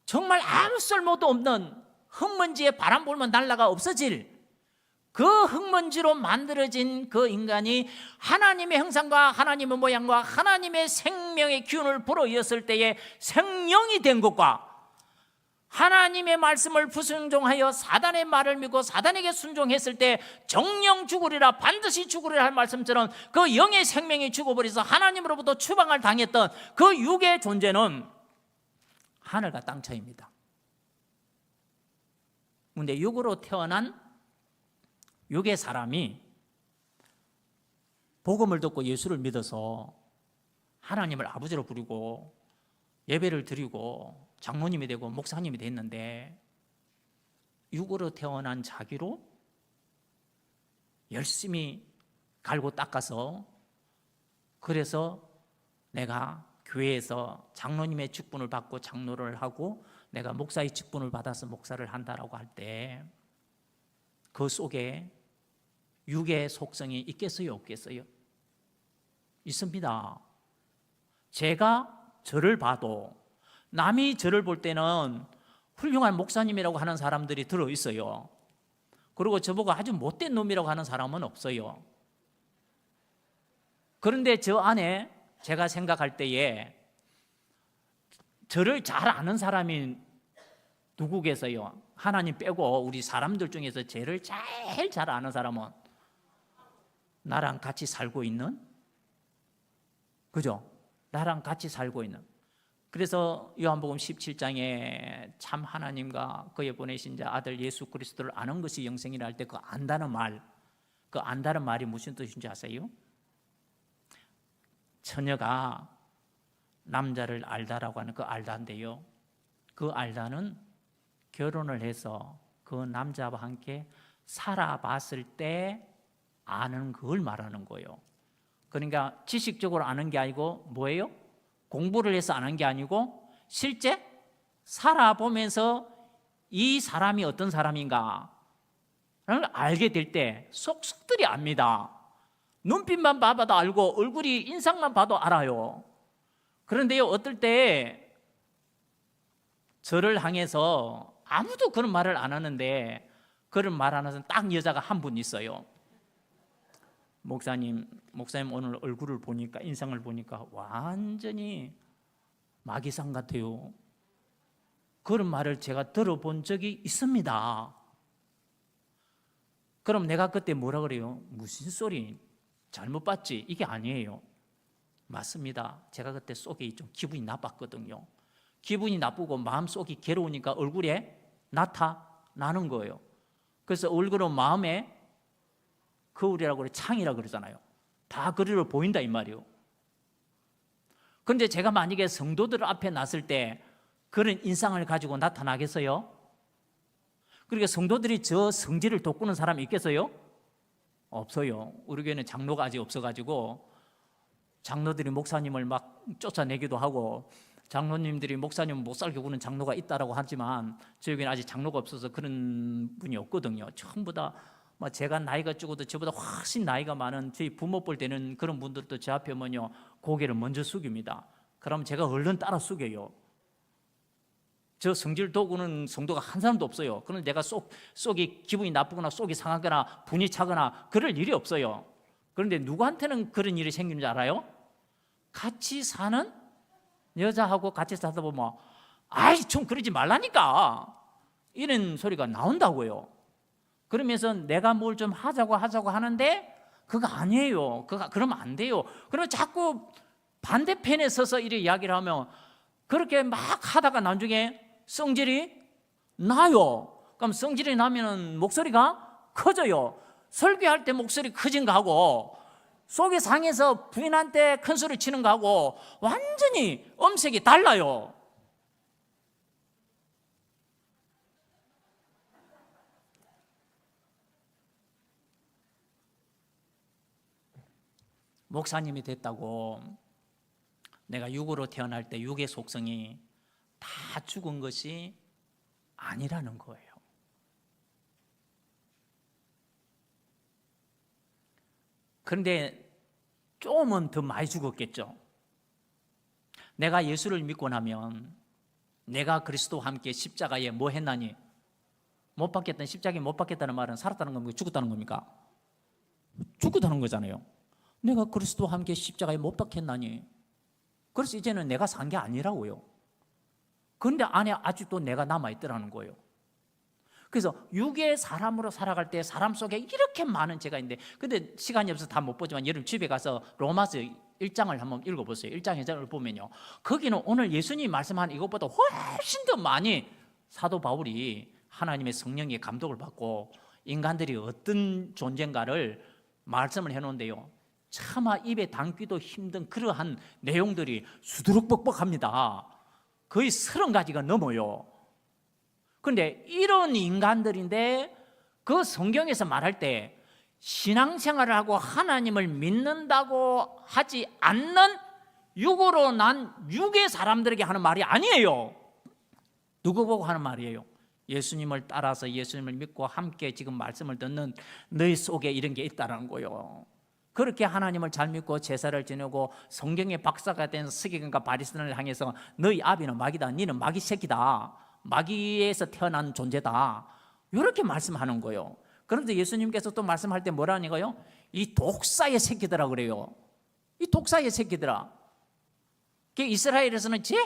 정말 아무 쓸모도 없는 흙먼지에 바람 불면 날아가 없어질 그 흙먼지로 만들어진 그 인간이 하나님의 형상과 하나님의 모양과 하나님의 생명의 기운을 불어이었을 때에 생명이 된 것과 하나님의 말씀을 불순종하여 사단의 말을 믿고 사단에게 순종했을 때 정령 죽으리라, 반드시 죽으리라 할 말씀처럼 그 영의 생명이 죽어버려서 하나님으로부터 추방을 당했던 그 육의 존재는 하늘과 땅 차이입니다. 그런데 육으로 태어난 육의 사람이 복음을 듣고 예수를 믿어서 하나님을 아버지로 부르고 예배를 드리고 장로님이 되고 목사님이 됐는데 육으로 태어난 자기로 열심히 갈고 닦아서, 그래서 내가 교회에서 장로님의 직분을 받고 장로를 하고 내가 목사의 직분을 받아서 목사를 한다라고 할 때 그 속에 육의 속성이 있겠어요, 없겠어요? 있습니다. 제가 저를 봐도 남이 저를 볼 때는 훌륭한 목사님이라고 하는 사람들이 들어있어요. 그리고 저보고 아주 못된 놈이라고 하는 사람은 없어요. 그런데 저 안에 제가 생각할 때에 저를 잘 아는 사람이 누구겠어요? 하나님 빼고 우리 사람들 중에서 저를 제일 잘 아는 사람은 나랑 같이 살고 있는, 그죠? 나랑 같이 살고 있는. 그래서 요한복음 17장에 참 하나님과 그의 보내신 자 아들 예수 그리스도를 아는 것이 영생이라 할 때 그 안다는 말, 그 안다는 말이 무슨 뜻인지 아세요? 처녀가 남자를 알다라고 하는 그 알다인데요, 그 알다는 결혼을 해서 그 남자와 함께 살아봤을 때 아는 그걸 말하는 거예요. 그러니까 지식적으로 아는 게 아니고 뭐예요? 공부를 해서 아는 게 아니고 실제 살아보면서 이 사람이 어떤 사람인가 를 알게 될 때 속속들이 압니다. 눈빛만 봐도 알고 얼굴이 인상만 봐도 알아요. 그런데요, 어떨 때 저를 향해서 아무도 그런 말을 안 하는데 그런 말 하는 딱 여자가 한 분 있어요. 목사님 오늘 얼굴을 보니까, 인상을 보니까 완전히 마귀상 같아요. 그런 말을 제가 들어본 적이 있습니다. 그럼 내가 그때 뭐라 그래요? 무슨 소리? 잘못 봤지? 이게 아니에요. 맞습니다. 제가 그때 속에 좀 기분이 나빴거든요. 기분이 나쁘고 마음속이 괴로우니까 얼굴에 나타나는 거예요. 그래서 얼굴은 마음에 거울이라고 그래, 창이라고 그러잖아요. 다 그리로 보인다 이 말이에요. 그런데 제가 만약에 성도들 앞에 났을 때 그런 인상을 가지고 나타나겠어요? 그러니까 성도들이 저 성질을 돋구는 사람이 있겠어요? 없어요. 우리 교회는 장로가 아직 없어가지고 장로들이 목사님을 막 쫓아내기도 하고 장로님들이 목사님을 못 살게 구는 장로가 있다라고 하지만 저희 교회는 아직 장로가 없어서 그런 분이 없거든요. 전부 다 제가 나이가 적어도 저보다 훨씬 나이가 많은 저희 부모 볼 때는 그런 분들도 제 앞에 오면요 고개를 먼저 숙입니다. 그럼 제가 얼른 따라 숙여요. 저 성질 돋구는 성도가 한 사람도 없어요. 그런데 내가 속이 기분이 나쁘거나 속이 상하거나 분이 차거나 그럴 일이 없어요. 그런데 누구한테는 그런 일이 생기는 줄 알아요? 같이 사는 여자하고 같이 살다 보면 아이 좀 그러지 말라니까 이런 소리가 나온다고요. 그러면서 내가 뭘 좀 하자고 하는데 그거 아니에요. 그러면 안 돼요. 그러면 자꾸 반대편에 서서 이렇게 이야기를 하면 그렇게 막 하다가 나중에 성질이 나요. 그럼 성질이 나면 목소리가 커져요. 설교할 때 목소리 커진 거하고 속이 상해서 부인한테 큰 소리 치는 거하고 완전히 음색이 달라요. 목사님이 됐다고 내가 육으로 태어날 때 육의 속성이 다 죽은 것이 아니라는 거예요. 그런데 조금은 더 많이 죽었겠죠. 내가 예수를 믿고 나면 내가 그리스도와 함께 십자가에 뭐 했나니? 못 박혔던 십자가에 못 박혔다는 말은 살았다는 겁니까? 죽었다는 겁니까? 죽었다는 거잖아요. 내가 그리스도와 함께 십자가에 못 박혔나니? 그래서 이제는 내가 산 게 아니라고요. 그런데 안에 아직도 내가 남아있더라는 거예요. 그래서 육의 사람으로 살아갈 때 사람 속에 이렇게 많은 죄가 있는데, 근데 시간이 없어서 다 못 보지만 여러분 집에 가서 로마서 1장을 한번 읽어보세요. 1장 2장을 보면요, 거기는 오늘 예수님이 말씀한 이것보다 훨씬 더 많이 사도 바울이 하나님의 성령의 감독을 받고 인간들이 어떤 존재인가를 말씀을 해놓은데요, 차마 입에 담기도 힘든 그러한 내용들이 수두룩 뻑뻑합니다. 거의 30가지가 넘어요. 그런데 이런 인간들인데 그 성경에서 말할 때 신앙생활을 하고 하나님을 믿는다고 하지 않는 육으로 난 육의 사람들에게 하는 말이 아니에요. 누구 보고 하는 말이에요? 예수님을 따라서 예수님을 믿고 함께 지금 말씀을 듣는 너희 속에 이런 게 있다는 거예요. 그렇게 하나님을 잘 믿고 제사를 지내고 성경의 박사가 된 서기관과 바리새인을 향해서 너희 아비는 마귀다, 너는 마귀 새끼다, 마귀에서 태어난 존재다, 이렇게 말씀하는 거예요. 그런데 예수님께서 또 말씀할 때 뭐라는 거예요? 이 독사의 새끼들아 그래요. 이 독사의 새끼들아. 이스라엘에서는 제일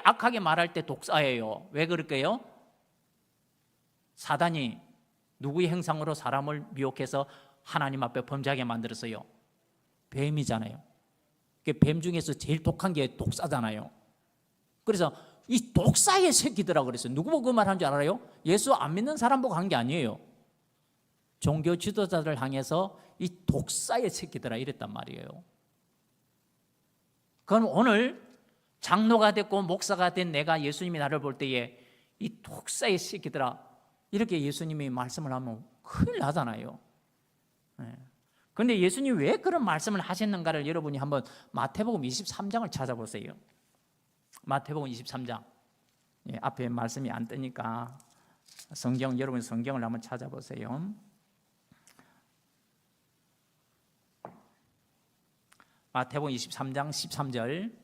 악하게 말할 때 독사예요. 왜 그럴까요? 사단이 누구의 형상으로 사람을 미혹해서 하나님 앞에 범죄하게 만들었어요? 뱀이잖아요. 뱀 중에서 제일 독한 게 독사잖아요. 그래서 이 독사의 새끼들아 그랬어요. 누구 보고 그 말 한 줄 알아요? 예수 안 믿는 사람 보고 한 게 아니에요. 종교 지도자들 향해서 이 독사의 새끼들아 이랬단 말이에요. 그럼 오늘 장로가 됐고 목사가 된 내가 예수님이 나를 볼 때에 이 독사의 새끼들아 이렇게 예수님이 말씀을 하면 큰일 나잖아요. 그런데 예수님이 왜 그런 말씀을 하셨는가를 여러분이 한번 마태복음 23장을 찾아보세요. 마태복음 23장. 앞에 말씀이 안 뜨니까 여러분 성경을 한번 찾아보세요. 마태복음 23장 13절.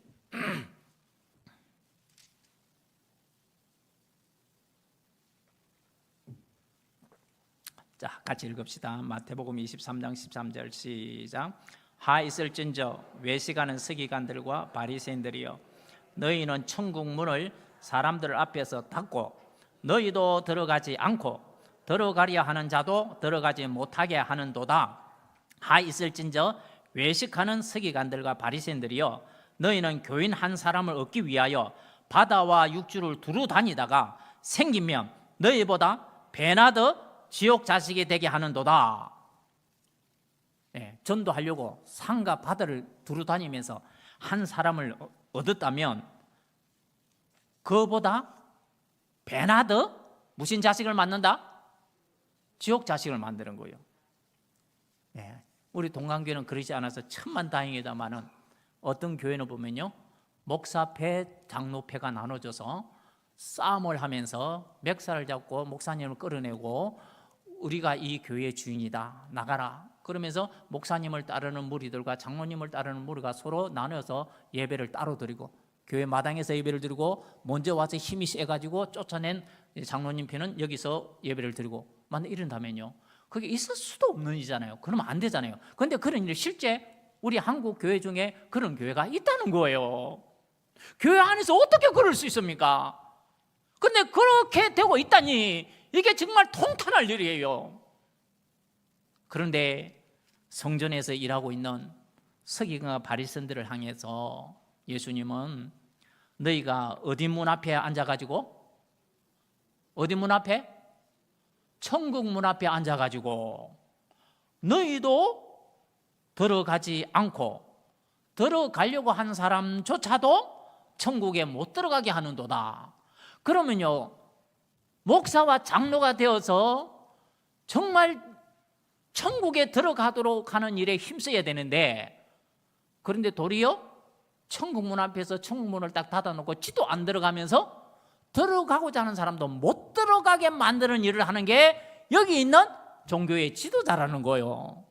자, 같이 읽읍시다. 마태복음 23장 13절 시작. 하 있을진저 외식하는 서기관들과 바리새인들이여, 너희는 천국 문을 사람들 앞에서 닫고 너희도 들어가지 않고 들어가려 하는 자도 들어가지 못하게 하는도다. 하 있을진저 외식하는 서기관들과 바리새인들이여, 너희는 교인 한 사람을 얻기 위하여 바다와 육지를 두루 다니다가 생기면 너희보다 배나 더 지옥 자식이 되게 하는도다. 전도하려고 산과 바다를 두루 다니면서 한 사람을 얻었다면 그보다 배나 더 무슨 자식을 만든다? 지옥 자식을 만드는 거예요. 우리 동강교회는 그러지 않아서 천만다행이다마는 어떤 교회는 보면요, 목사패, 장로패가 나눠져서 싸움을 하면서 멱살을 잡고 목사님을 끌어내고 우리가 이 교회의 주인이다, 나가라. 그러면서 목사님을 따르는 무리들과 장로님을 따르는 무리가 서로 나눠서 예배를 따로 드리고, 교회 마당에서 예배를 드리고 먼저 와서 힘이 세가지고 쫓아낸 장로님 편은 여기서 예배를 드리고, 만약 이런다면요, 그게 있을 수도 없는 일이잖아요. 그러면 안 되잖아요. 그런데 그런 일 실제 우리 한국 교회 중에 그런 교회가 있다는 거예요. 교회 안에서 어떻게 그럴 수 있습니까? 근데 그렇게 되고 있다니 이게 정말 통탄할 일이에요. 그런데 성전에서 일하고 있는 서기관과 바리새인들을 향해서 예수님은 너희가 어디 문 앞에 앉아가지고, 어디 문 앞에? 천국 문 앞에 앉아가지고 너희도 들어가지 않고 들어가려고 한 사람조차도 천국에 못 들어가게 하는도다. 그러면요, 목사와 장로가 되어서 정말 천국에 들어가도록 하는 일에 힘써야 되는데, 그런데 도리어 천국 문 앞에서 천국 문을 딱 닫아놓고 지도 안 들어가면서 들어가고자 하는 사람도 못 들어가게 만드는 일을 하는 게 여기 있는 종교의 지도자라는 거예요.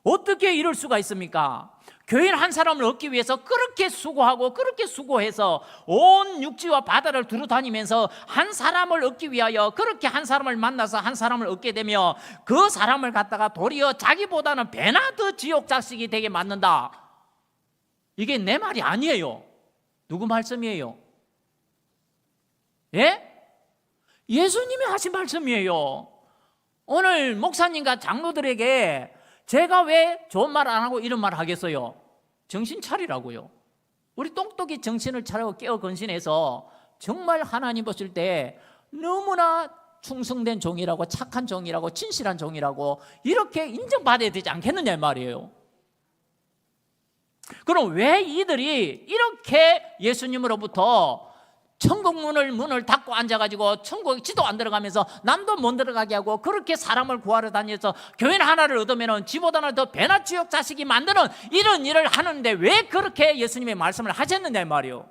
어떻게 이럴 수가 있습니까? 교인 한 사람을 얻기 위해서 그렇게 수고하고 그렇게 수고해서 온 육지와 바다를 두루 다니면서 한 사람을 얻기 위하여 그렇게 한 사람을 만나서 한 사람을 얻게 되며 그 사람을 갖다가 도리어 자기보다는 배나 더 지옥 자식이 되게 만든다. 이게 내 말이 아니에요. 누구 말씀이에요? 예수님이 하신 말씀이에요. 오늘 목사님과 장로들에게 제가 왜 좋은 말 안 하고 이런 말 하겠어요? 정신 차리라고요. 우리 똑똑히 정신을 차리고 깨어 건신해서 정말 하나님 보실 때 너무나 충성된 종이라고, 착한 종이라고, 진실한 종이라고 이렇게 인정받아야 되지 않겠느냐 말이에요. 그럼 왜 이들이 이렇게 예수님으로부터 천국 문을 닫고 앉아가지고 천국 지도 안 들어가면서 남도 못 들어가게 하고 그렇게 사람을 구하러 다녀서 교인 하나를 얻으면 지보다는 더 배나 지옥 자식이 만드는 이런 일을 하는데 왜 그렇게 예수님의 말씀을 하셨느냐 말이요.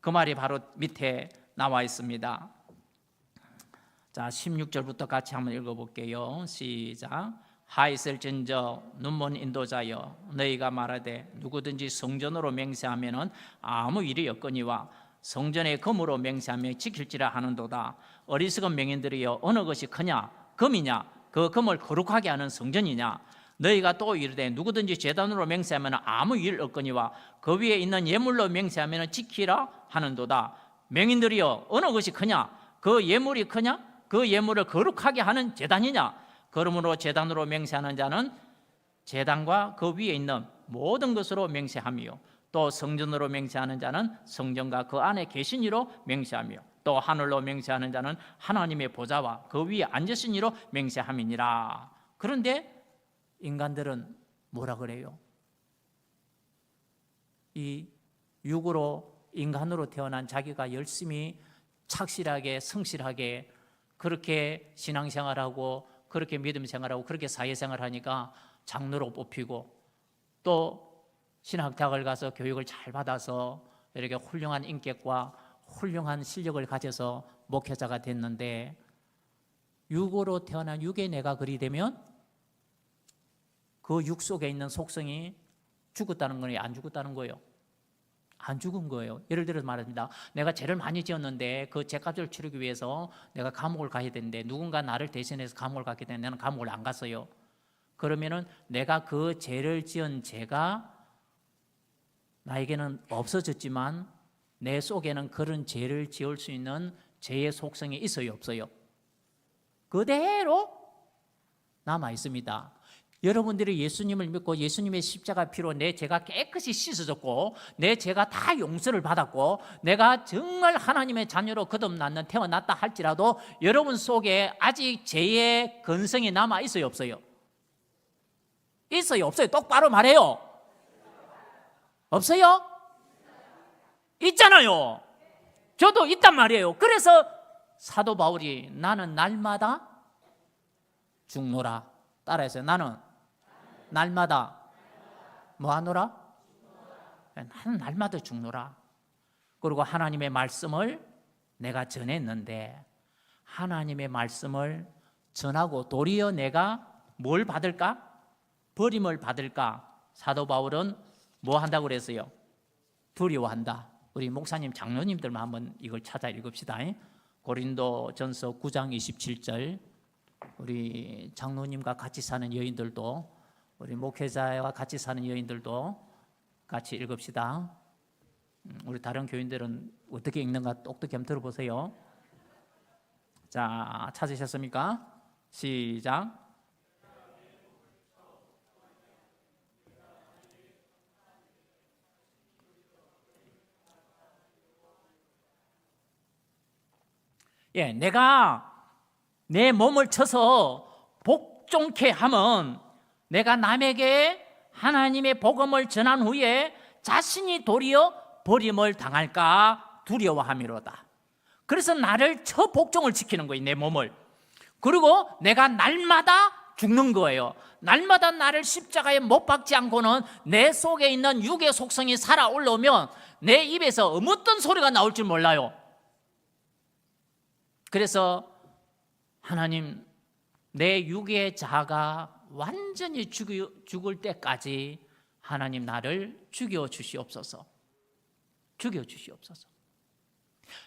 그 말이 바로 밑에 나와 있습니다. 자, 16절부터 같이 한번 읽어볼게요. 시작. 하있을진저 눈먼 인도자여, 너희가 말하되 누구든지 성전으로 맹세하면은 아무 일이 없거니와 성전의 금으로 맹세하며 지킬지라 하는도다. 어리석은 맹인들이여, 어느 것이 크냐? 금이냐? 그 금을 거룩하게 하는 성전이냐? 너희가 또 이르되 누구든지 제단으로 맹세하면 아무 일 없거니와 그 위에 있는 예물로 맹세하면 지키라 하는도다. 맹인들이여, 어느 것이 크냐? 그 예물이 크냐? 그 예물을 거룩하게 하는 제단이냐? 그러므로 제단으로 맹세하는 자는 제단과 그 위에 있는 모든 것으로 맹세하며, 또 성전으로 맹세하는 자는 성전과 그 안에 계신 이로 맹세하며, 또 하늘로 맹세하는 자는 하나님의 보좌와 그 위에 앉으신 이로 맹세함이니라. 그런데 인간들은 뭐라 그래요? 이 육으로 인간으로 태어난 자기가 열심히 착실하게 성실하게 그렇게 신앙생활하고 그렇게 믿음생활하고 그렇게 사회생활하니까 장로로 뽑히고, 또 신학대학을 가서 교육을 잘 받아서 이렇게 훌륭한 인격과 훌륭한 실력을 가져서 목회자가 됐는데, 육으로 태어난 육의 내가 그리 되면 그 육 속에 있는 속성이 죽었다는 거예요? 안 죽었다는 거예요? 안 죽은 거예요. 예를 들어서 말합니다. 내가 죄를 많이 지었는데 그 죄값을 치르기 위해서 내가 감옥을 가야 되는데 누군가 나를 대신해서 감옥을 가게 되는데 나는 감옥을 안 갔어요. 그러면은 내가 그 죄를 지은 죄가 나에게는 없어졌지만 내 속에는 그런 죄를 지을 수 있는 죄의 속성이 있어요, 없어요? 그대로 남아 있습니다. 여러분들이 예수님을 믿고 예수님의 십자가 피로 내 죄가 깨끗이 씻어졌고 내 죄가 다 용서를 받았고 내가 정말 하나님의 자녀로 거듭났는 태어났다 할지라도 여러분 속에 아직 죄의 근성이 남아 있어요, 없어요? 있어요, 없어요? 똑바로 말해요. 없어요? 있잖아요. 저도 있단 말이에요. 그래서 사도 바울이 나는 날마다 죽노라 따라해서 나는 날마다 뭐 하노라? 나는 날마다 죽노라. 그리고 하나님의 말씀을 내가 전했는데 하나님의 말씀을 전하고 도리어 내가 뭘 받을까? 버림을 받을까? 사도 바울은 뭐 한다고 그랬어요? 두려워한다. 우리 목사님 장로님들만 한번 이걸 찾아 읽읍시다. 고린도전서 9장 27절. 우리 장로님과 같이 사는 여인들도, 우리 목회자와 같이 사는 여인들도 같이 읽읍시다. 우리 다른 교인들은 어떻게 읽는가 똑똑히 한번 들어보세요. 자, 찾으셨습니까? 시작. 예, 내가 내 몸을 쳐서 복종케 하면 내가 남에게 하나님의 복음을 전한 후에 자신이 도리어 버림을 당할까 두려워함이로다. 그래서 나를 쳐 복종을 지키는 거예요, 내 몸을. 그리고 내가 날마다 죽는 거예요. 날마다 나를 십자가에 못 박지 않고는 내 속에 있는 육의 속성이 살아 올라오면 내 입에서 어떤 소리가 나올 줄 몰라요. 그래서 하나님, 내 육의 자아가 완전히 죽을 때까지 하나님 나를 죽여주시옵소서. 죽여주시옵소서.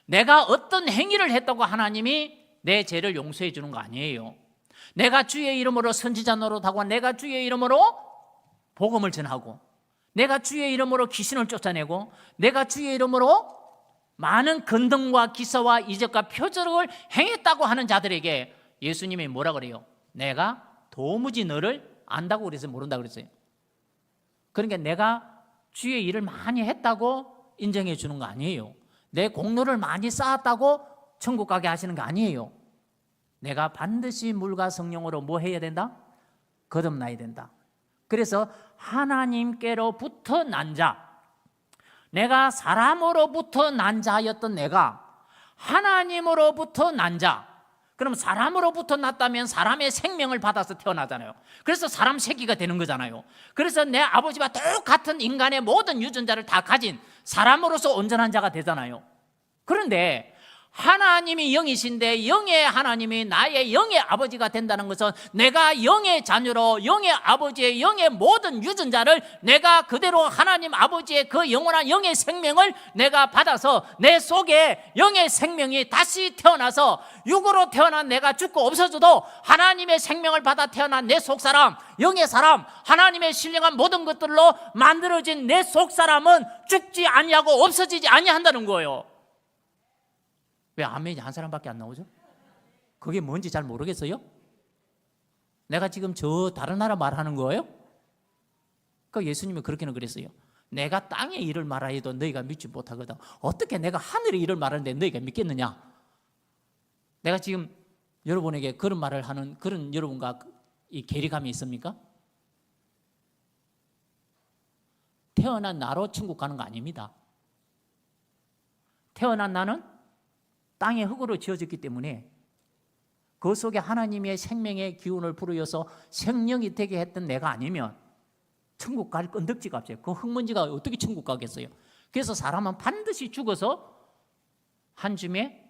내가 어떤 행위를 했다고 하나님이 내 죄를 용서해 주는 거 아니에요. 내가 주의 이름으로 선지자 노릇하고 내가 주의 이름으로 복음을 전하고 내가 주의 이름으로 귀신을 쫓아내고 내가 주의 이름으로 많은 건등과 기사와 이적과 표적을 행했다고 하는 자들에게 예수님이 뭐라 그래요? 내가 도무지 너를 안다고 그래서 모른다고 그랬어요. 그러니까 내가 주의 일을 많이 했다고 인정해 주는 거 아니에요. 내 공로를 많이 쌓았다고 천국 가게 하시는 거 아니에요. 내가 반드시 물과 성령으로 뭐 해야 된다? 거듭나야 된다. 그래서 하나님께로부터 난 자, 내가 사람으로부터 난 자였던 내가 하나님으로부터 난 자. 그럼 사람으로부터 났다면 사람의 생명을 받아서 태어나잖아요. 그래서 사람 새끼가 되는 거잖아요. 그래서 내 아버지와 똑같은 인간의 모든 유전자를 다 가진 사람으로서 온전한 자가 되잖아요. 그런데 하나님이 영이신데 영의 하나님이 나의 영의 아버지가 된다는 것은 내가 영의 자녀로 영의 아버지의 영의 모든 유전자를 내가 그대로 하나님 아버지의 그 영원한 영의 생명을 내가 받아서 내 속에 영의 생명이 다시 태어나서 육으로 태어난 내가 죽고 없어져도 하나님의 생명을 받아 태어난 내 속사람, 영의 사람, 하나님의 신령한 모든 것들로 만들어진 내 속사람은 죽지 아니하고 없어지지 아니한다는 거예요. 왜 아멘이 한 사람밖에 안 나오죠? 그게 뭔지 잘 모르겠어요? 내가 지금 저 다른 나라 말하는 거예요? 그 예수님이 그렇게는 그랬어요. 내가 땅의 일을 말하여도 너희가 믿지 못하거든. 어떻게 내가 하늘의 일을 말하는데 너희가 믿겠느냐? 내가 지금 여러분에게 그런 말을 하는 그런 여러분과 이 괴리감이 있습니까? 태어난 나로 천국 가는 거 아닙니다. 태어난 나는 땅의 흙으로 지어졌기 때문에 그 속에 하나님의 생명의 기운을 불어여서 생명이 되게 했던 내가 아니면 천국 갈 건덕지가 없어요. 그 흙먼지가 어떻게 천국 가겠어요? 그래서 사람은 반드시 죽어서 한 줌에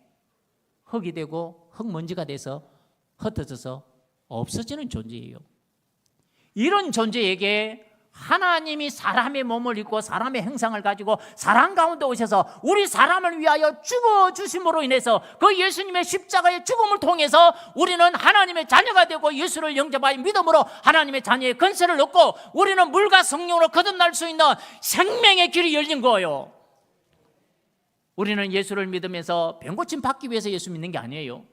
흙이 되고 흙먼지가 돼서 흩어져서 없어지는 존재예요. 이런 존재에게 하나님이 사람의 몸을 입고 사람의 형상을 가지고 사람 가운데 오셔서 우리 사람을 위하여 죽어주심으로 인해서 그 예수님의 십자가의 죽음을 통해서 우리는 하나님의 자녀가 되고 예수를 영접하여 믿음으로 하나님의 자녀의 권세를 얻고 우리는 물과 성령으로 거듭날 수 있는 생명의 길이 열린 거예요. 우리는 예수를 믿으면서 병고침 받기 위해서 예수 믿는 게 아니에요.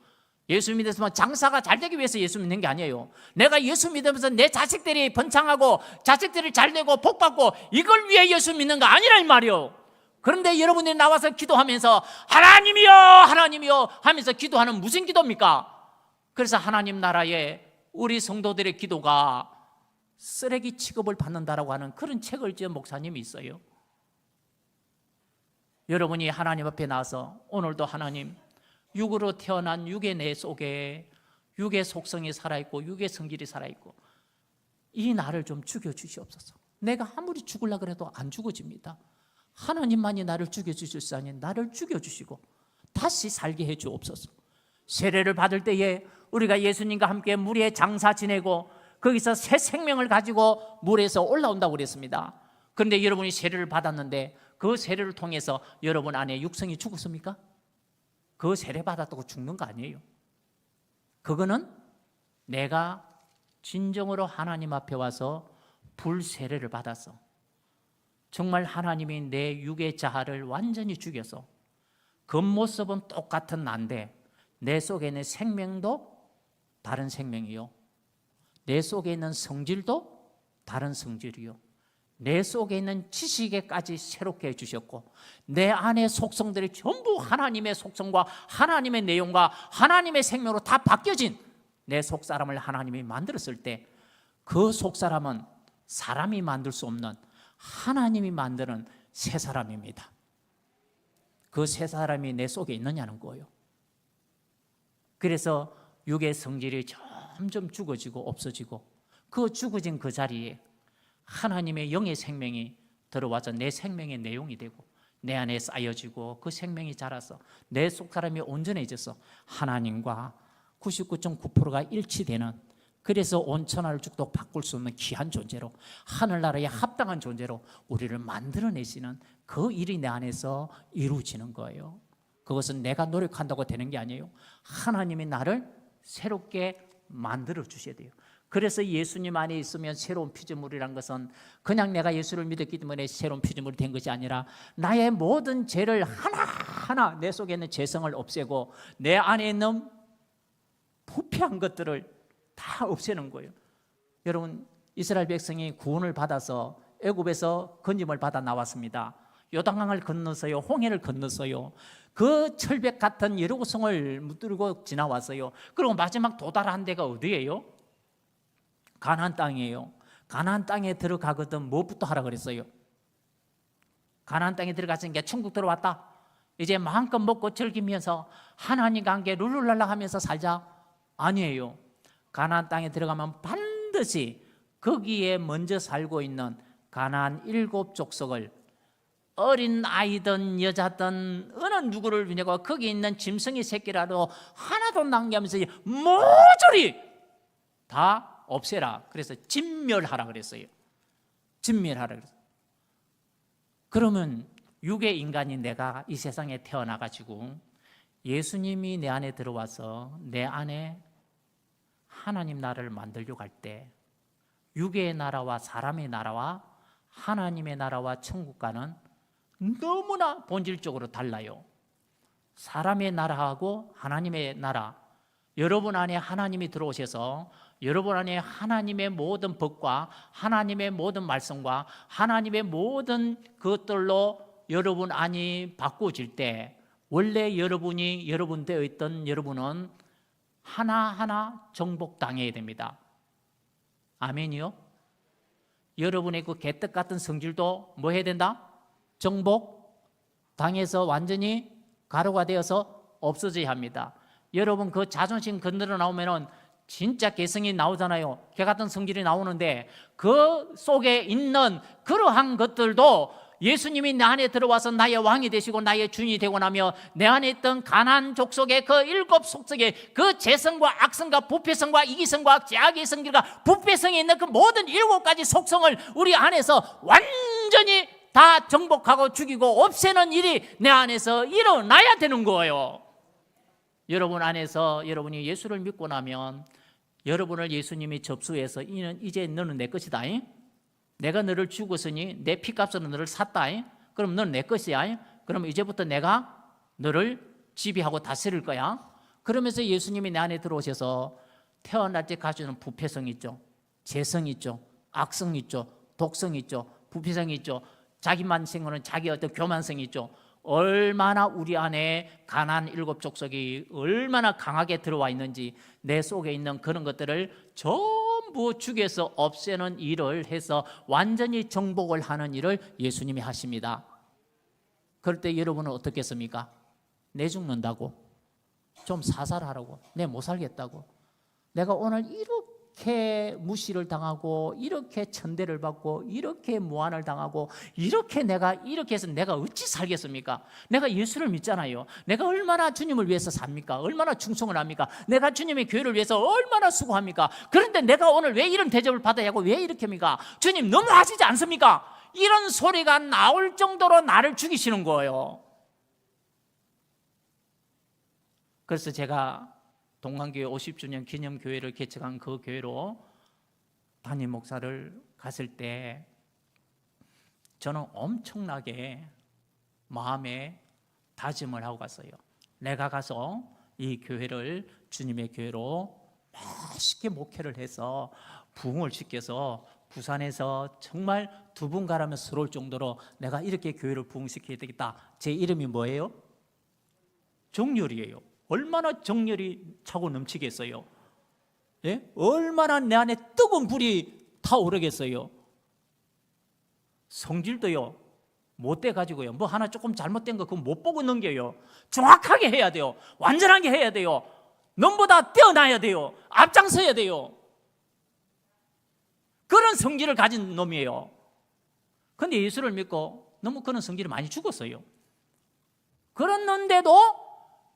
예수 믿으면 장사가 잘 되기 위해서 예수 믿는 게 아니에요. 내가 예수 믿으면서 내 자식들이 번창하고 자식들이 잘 되고 복 받고 이걸 위해 예수 믿는 거 아니란 말이에요. 그런데 여러분들이 나와서 기도하면서 하나님이여 하나님이여 하면서 기도하는 무슨 기도입니까? 그래서 하나님 나라에 우리 성도들의 기도가 쓰레기 취급을 받는다라고 하는 그런 책을 지은 목사님이 있어요. 여러분이 하나님 앞에 나와서 오늘도 하나님, 육으로 태어난 육의 내 속에 육의 속성이 살아있고 육의 성질이 살아있고 이 나를 좀 죽여주시옵소서. 내가 아무리 죽으려고 해도 안 죽어집니다. 하나님만이 나를 죽여주실 수 아닌 나를 죽여주시고 다시 살게 해주옵소서. 세례를 받을 때에 우리가 예수님과 함께 물에 장사 지내고 거기서 새 생명을 가지고 물에서 올라온다고 그랬습니다. 그런데 여러분이 세례를 받았는데 그 세례를 통해서 여러분 안에 육성이 죽었습니까? 그 세례 받았다고 죽는 거 아니에요. 그거는 내가 진정으로 하나님 앞에 와서 불세례를 받아서 정말 하나님이 내 육의 자아를 완전히 죽여서 겉모습은 똑같은 난데 내 속에 있는 생명도 다른 생명이요, 내 속에 있는 성질도 다른 성질이요, 내 속에 있는 지식에까지 새롭게 해주셨고 내 안의 속성들이 전부 하나님의 속성과 하나님의 내용과 하나님의 생명으로 다 바뀌어진 내 속사람을 하나님이 만들었을 때 그 속사람은 사람이 만들 수 없는 하나님이 만드는 새 사람입니다. 그 새 사람이 내 속에 있느냐는 거예요. 그래서 육의 성질이 점점 죽어지고 없어지고 그 죽어진 그 자리에 하나님의 영의 생명이 들어와서 내 생명의 내용이 되고 내 안에 쌓여지고 그 생명이 자라서 내 속 사람이 온전해져서 하나님과 99.9%가 일치되는, 그래서 온천하를 죽도 바꿀 수 없는 귀한 존재로 하늘나라에 합당한 존재로 우리를 만들어내시는 그 일이 내 안에서 이루어지는 거예요. 그것은 내가 노력한다고 되는 게 아니에요. 하나님이 나를 새롭게 만들어 주셔야 돼요. 그래서 예수님 안에 있으면 새로운 피조물이란 것은 그냥 내가 예수를 믿었기 때문에 새로운 피조물이 된 것이 아니라 나의 모든 죄를 하나하나 내 속에 있는 죄성을 없애고 내 안에 있는 부패한 것들을 다 없애는 거예요. 여러분, 이스라엘 백성이 구원을 받아서 애굽에서 건짐을 받아 나왔습니다. 요단강을 건너서요, 홍해를 건너서요, 그 철벽 같은 여리고성을 무들고 지나왔어요. 그리고 마지막 도달한 데가 어디예요? 가나안 땅이에요. 가나안 땅에 들어가거든 무엇부터 하라 그랬어요? 가나안 땅에 들어갔으니까 천국 들어왔다. 이제 마음껏 먹고 즐기면서 하나님과 함께 룰루랄라 하면서 살자. 아니에요. 가나안 땅에 들어가면 반드시 거기에 먼저 살고 있는 가나안 7족속을 어린 아이든 여자든 어느 누구를 위하고 거기 있는 짐승의 새끼라도 하나도 남기면서 모조리 다 없애라. 그래서 진멸하라 그랬어요. 진멸하라 그랬어요. 그러면 육의 인간이 내가 이 세상에 태어나가지고 예수님이 내 안에 들어와서 내 안에 하나님 나라를 만들려고 할 때 육의 나라와 사람의 나라와 하나님의 나라와 천국과는 너무나 본질적으로 달라요. 사람의 나라하고 하나님의 나라, 여러분 안에 하나님이 들어오셔서 여러분 안에 하나님의 모든 법과 하나님의 모든 말씀과 하나님의 모든 것들로 여러분 안이 바꾸어질 때 원래 여러분이 여러분 되어 있던 여러분은 하나하나 정복당해야 됩니다. 아멘이요? 여러분의 그 개떡 같은 성질도 뭐 해야 된다? 정복당해서 완전히 가루가 되어서 없어져야 합니다. 여러분 그 자존심 건드려 나오면은 진짜 개성이 나오잖아요. 개 같은 성질이 나오는데 그 속에 있는 그러한 것들도 예수님이 내 안에 들어와서 나의 왕이 되시고 나의 주인이 되고 나면 내 안에 있던 가나안 족속의 그 7속속의 그 재성과 악성과 부패성과 이기성과 죄악의 성질과 부패성이 있는 그 모든 7가지 속성을 우리 안에서 완전히 다 정복하고 죽이고 없애는 일이 내 안에서 일어나야 되는 거예요. 여러분 안에서 여러분이 예수를 믿고 나면 여러분을 예수님이 접수해서 이제 너는 내 것이다. 내가 너를 죽었으니 내 피값으로 너를 샀다. 그럼 너는 내 것이야. 그럼 이제부터 내가 너를 지배하고 다스릴 거야. 그러면서 예수님이 내 안에 들어오셔서 태어날 때 가지는 부패성 있죠. 재성 있죠. 악성 있죠. 독성 있죠. 부패성 있죠. 자기만 생각하는 자기 어떤 교만성이 있죠. 얼마나 우리 안에 가나안 7족속이 얼마나 강하게 들어와 있는지 내 속에 있는 그런 것들을 전부 죽여서 없애는 일을 해서 완전히 정복을 하는 일을 예수님이 하십니다. 그럴 때 여러분은 어떻겠습니까? 내 죽는다고, 좀 사살하라고, 내 못 살겠다고, 내가 오늘 이렇게 무시를 당하고 이렇게 천대를 받고 이렇게 무한을 당하고 이렇게 내가 이렇게 해서 내가 어찌 살겠습니까? 내가 예수를 믿잖아요. 내가 얼마나 주님을 위해서 삽니까? 얼마나 충성을 합니까? 내가 주님의 교회를 위해서 얼마나 수고합니까? 그런데 내가 오늘 왜 이런 대접을 받아야 하고 왜 이렇게 합니까? 주님 너무 하시지 않습니까? 이런 소리가 나올 정도로 나를 죽이시는 거예요. 그래서 제가 동강교회 50주년 기념교회를 개척한 그 교회로 담임 목사를 갔을 때 저는 엄청나게 마음에 다짐을 하고 갔어요. 내가 가서 이 교회를 주님의 교회로 멋있게 목회를 해서 부흥을 시켜서 부산에서 정말 두 분 가라면 서러울 정도로 내가 이렇게 교회를 부흥시켜야 되겠다. 제 이름이 뭐예요? 정열이에요. 얼마나 정열이 차고 넘치겠어요? 예? 얼마나 내 안에 뜨거운 불이 타오르겠어요? 성질도요 못돼 가지고요 뭐 하나 조금 잘못된 거 그거 못 보고 넘겨요. 정확하게 해야 돼요. 완전하게 해야 돼요. 넘보다 뛰어나야 돼요. 앞장서야 돼요. 그런 성질을 가진 놈이에요. 근데 예수를 믿고 너무 그런 성질이 많이 죽었어요. 그랬는데도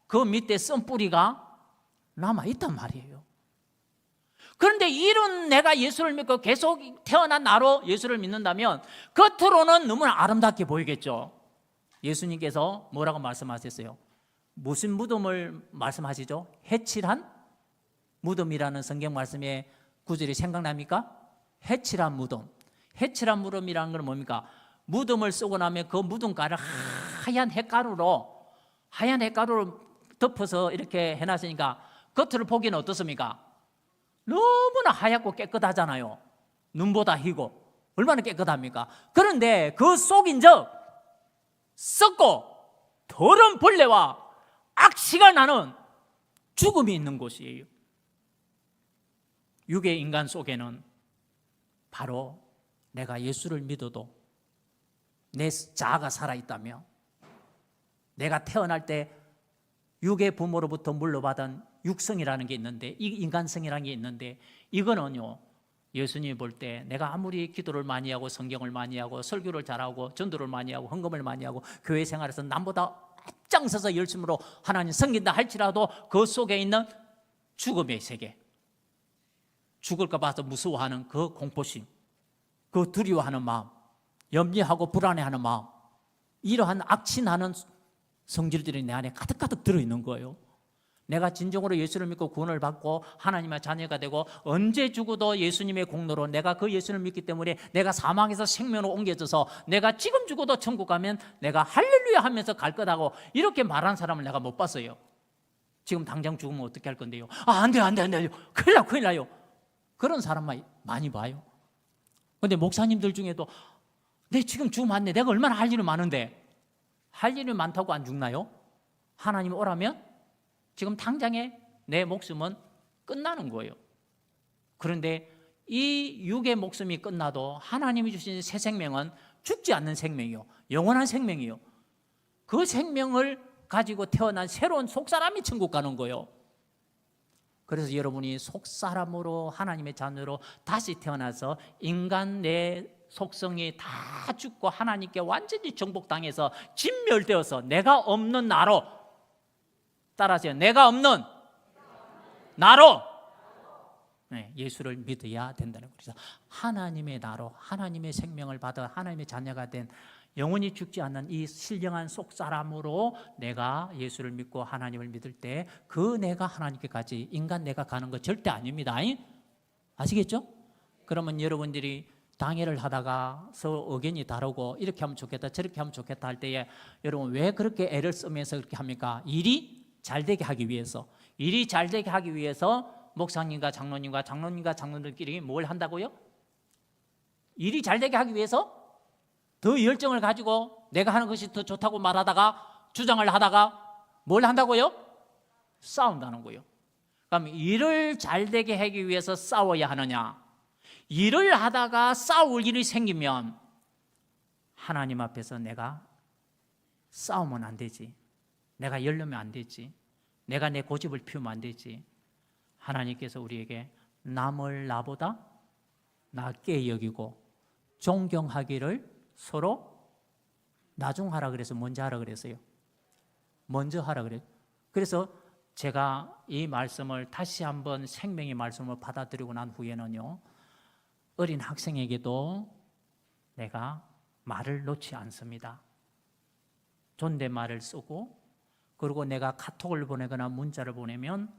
그 밑에 썬뿌리가 남아있단 말이에요. 그런데 이런 내가 예수를 믿고 계속 태어난 나로 예수를 믿는다면 겉으로는 너무나 아름답게 보이겠죠. 예수님께서 뭐라고 말씀하셨어요? 무슨 무덤을 말씀하시죠? 해칠한 무덤이라는 성경 말씀의 구절이 생각납니까? 해칠한 무덤. 해칠한 무덤이라는 건 뭡니까? 무덤을 쓰고 나면 그 무덤가를 하얀 햇가루로 덮어서 이렇게 해놨으니까 겉으로 보기는 어떻습니까? 너무나 하얗고 깨끗하잖아요. 눈보다 희고 얼마나 깨끗합니까? 그런데 그 속인적 썩고 더러운 벌레와 악취가 나는 죽음이 있는 곳이에요. 육의 인간 속에는 바로 내가 예수를 믿어도 내 자아가 살아있다며, 내가 태어날 때 육의 부모로부터 물려받은 육성이라는 게 있는데, 이 인간성이라는 게 있는데, 이거는요 예수님이 볼 때 내가 아무리 기도를 많이 하고 성경을 많이 하고 설교를 잘하고 전도를 많이 하고 헌금을 많이 하고 교회 생활에서 남보다 앞장서서 열심으로 하나님 섬긴다 할지라도 그 속에 있는 죽음의 세계, 죽을까 봐서 무서워하는 그 공포심, 그 두려워하는 마음, 염려하고 불안해하는 마음, 이러한 악취나는 성질들이 내 안에 가득가득 들어있는 거예요. 내가 진정으로 예수를 믿고 구원을 받고 하나님의 자녀가 되고 언제 죽어도 예수님의 공로로 내가 그 예수를 믿기 때문에 내가 사망에서 생명으로 옮겨져서 내가 지금 죽어도 천국 가면 내가 할렐루야 하면서 갈 거다고 이렇게 말하는 사람을 내가 못 봤어요. 지금 당장 죽으면 어떻게 할 건데요? 안 돼요. 큰일 나요. 그런 사람만 많이 봐요. 근데 목사님들 중에도 내 지금 죽으면 안 돼. 내가 얼마나 할 일이 많은데. 할 일이 많다고 안 죽나요? 하나님 오라면 지금 당장에 내 목숨은 끝나는 거예요. 그런데 이 육의 목숨이 끝나도 하나님이 주신 새 생명은 죽지 않는 생명이요, 영원한 생명이요. 그 생명을 가지고 태어난 새로운 속사람이 천국 가는 거예요. 그래서 여러분이 속사람으로 하나님의 자녀로 다시 태어나서 인간 내 속성이 다 죽고 하나님께 완전히 정복당해서 진멸되어서 내가 없는 나로, 따라하세요. 내가 없는 나로 예수를 믿어야 된다는 거예요. 그래서 하나님의 나로, 하나님의 생명을 받아 하나님의 자녀가 된 영원히 죽지 않는 이 신령한 속사람으로 내가 예수를 믿고 하나님을 믿을 때 그 내가 하나님께 가지, 인간 내가 가는 거 절대 아닙니다. 아시겠죠? 그러면 여러분들이 당회를 하다가 서로 의견이 다르고 이렇게 하면 좋겠다 저렇게 하면 좋겠다 할 때에 여러분 왜 그렇게 애를 쓰면서 그렇게 합니까? 일이 잘 되게 하기 위해서. 일이 잘 되게 하기 위해서 목사님과 장로님들끼리 뭘 한다고요? 일이 잘 되게 하기 위해서 더 열정을 가지고 내가 하는 것이 더 좋다고 말하다가 주장을 하다가 뭘 한다고요? 싸운다는 거예요. 그럼 일을 잘 되게 하기 위해서 싸워야 하느냐? 일을 하다가 싸울 일이 생기면 하나님 앞에서 내가 싸우면 안 되지. 내가 열려면 안 되지. 내가 내 고집을 피우면 안 되지. 하나님께서 우리에게 남을 나보다 낮게 여기고 존경하기를 서로 나중하라 그래서 먼저 하라 그랬어요. 먼저 하라 그래요. 그래서 제가 이 말씀을 다시 한번 생명의 말씀을 받아들이고 난 후에는요, 어린 학생에게도 내가 말을 놓지 않습니다. 존댓말을 쓰고, 그리고 내가 카톡을 보내거나 문자를 보내면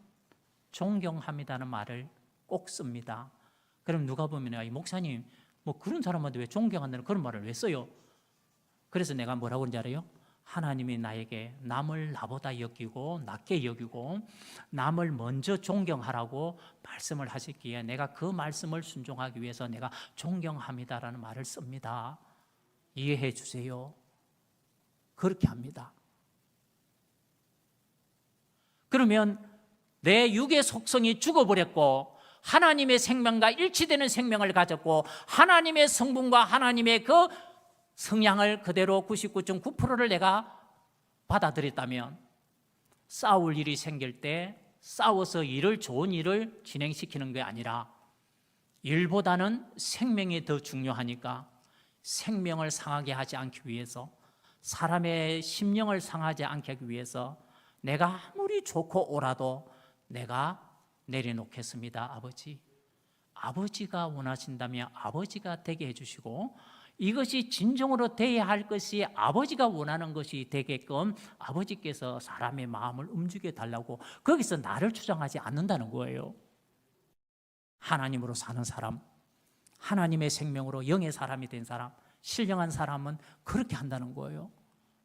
존경합니다는 말을 꼭 씁니다. 그럼 누가 보면 목사님 뭐 그런 사람한테 왜 존경한다는 그런 말을 왜 써요? 그래서 내가 뭐라고 그런지 알아요? 하나님이 나에게 남을 나보다 여기고 낮게 여기고 남을 먼저 존경하라고 말씀을 하셨기에 내가 그 말씀을 순종하기 위해서 내가 존경합니다라는 말을 씁니다. 이해해 주세요. 그렇게 합니다. 그러면 내 육의 속성이 죽어버렸고 하나님의 생명과 일치되는 생명을 가졌고 하나님의 성분과 하나님의 그 성향을 그대로 99.9%를 내가 받아들였다면 싸울 일이 생길 때 싸워서 좋은 일을 진행시키는 게 아니라 일보다는 생명이 더 중요하니까 생명을 상하게 하지 않기 위해서, 사람의 심령을 상하지 않게 하기 위해서 내가 아무리 좋고 오라도 내가 내려놓겠습니다. 아버지, 아버지가 원하신다면 아버지가 되게 해주시고 이것이 진정으로 되어야 할 것이 아버지가 원하는 것이 되게끔 아버지께서 사람의 마음을 움직여 달라고 거기서 나를 주장하지 않는다는 거예요. 하나님으로 사는 사람, 하나님의 생명으로 영의 사람이 된 사람, 신령한 사람은 그렇게 한다는 거예요.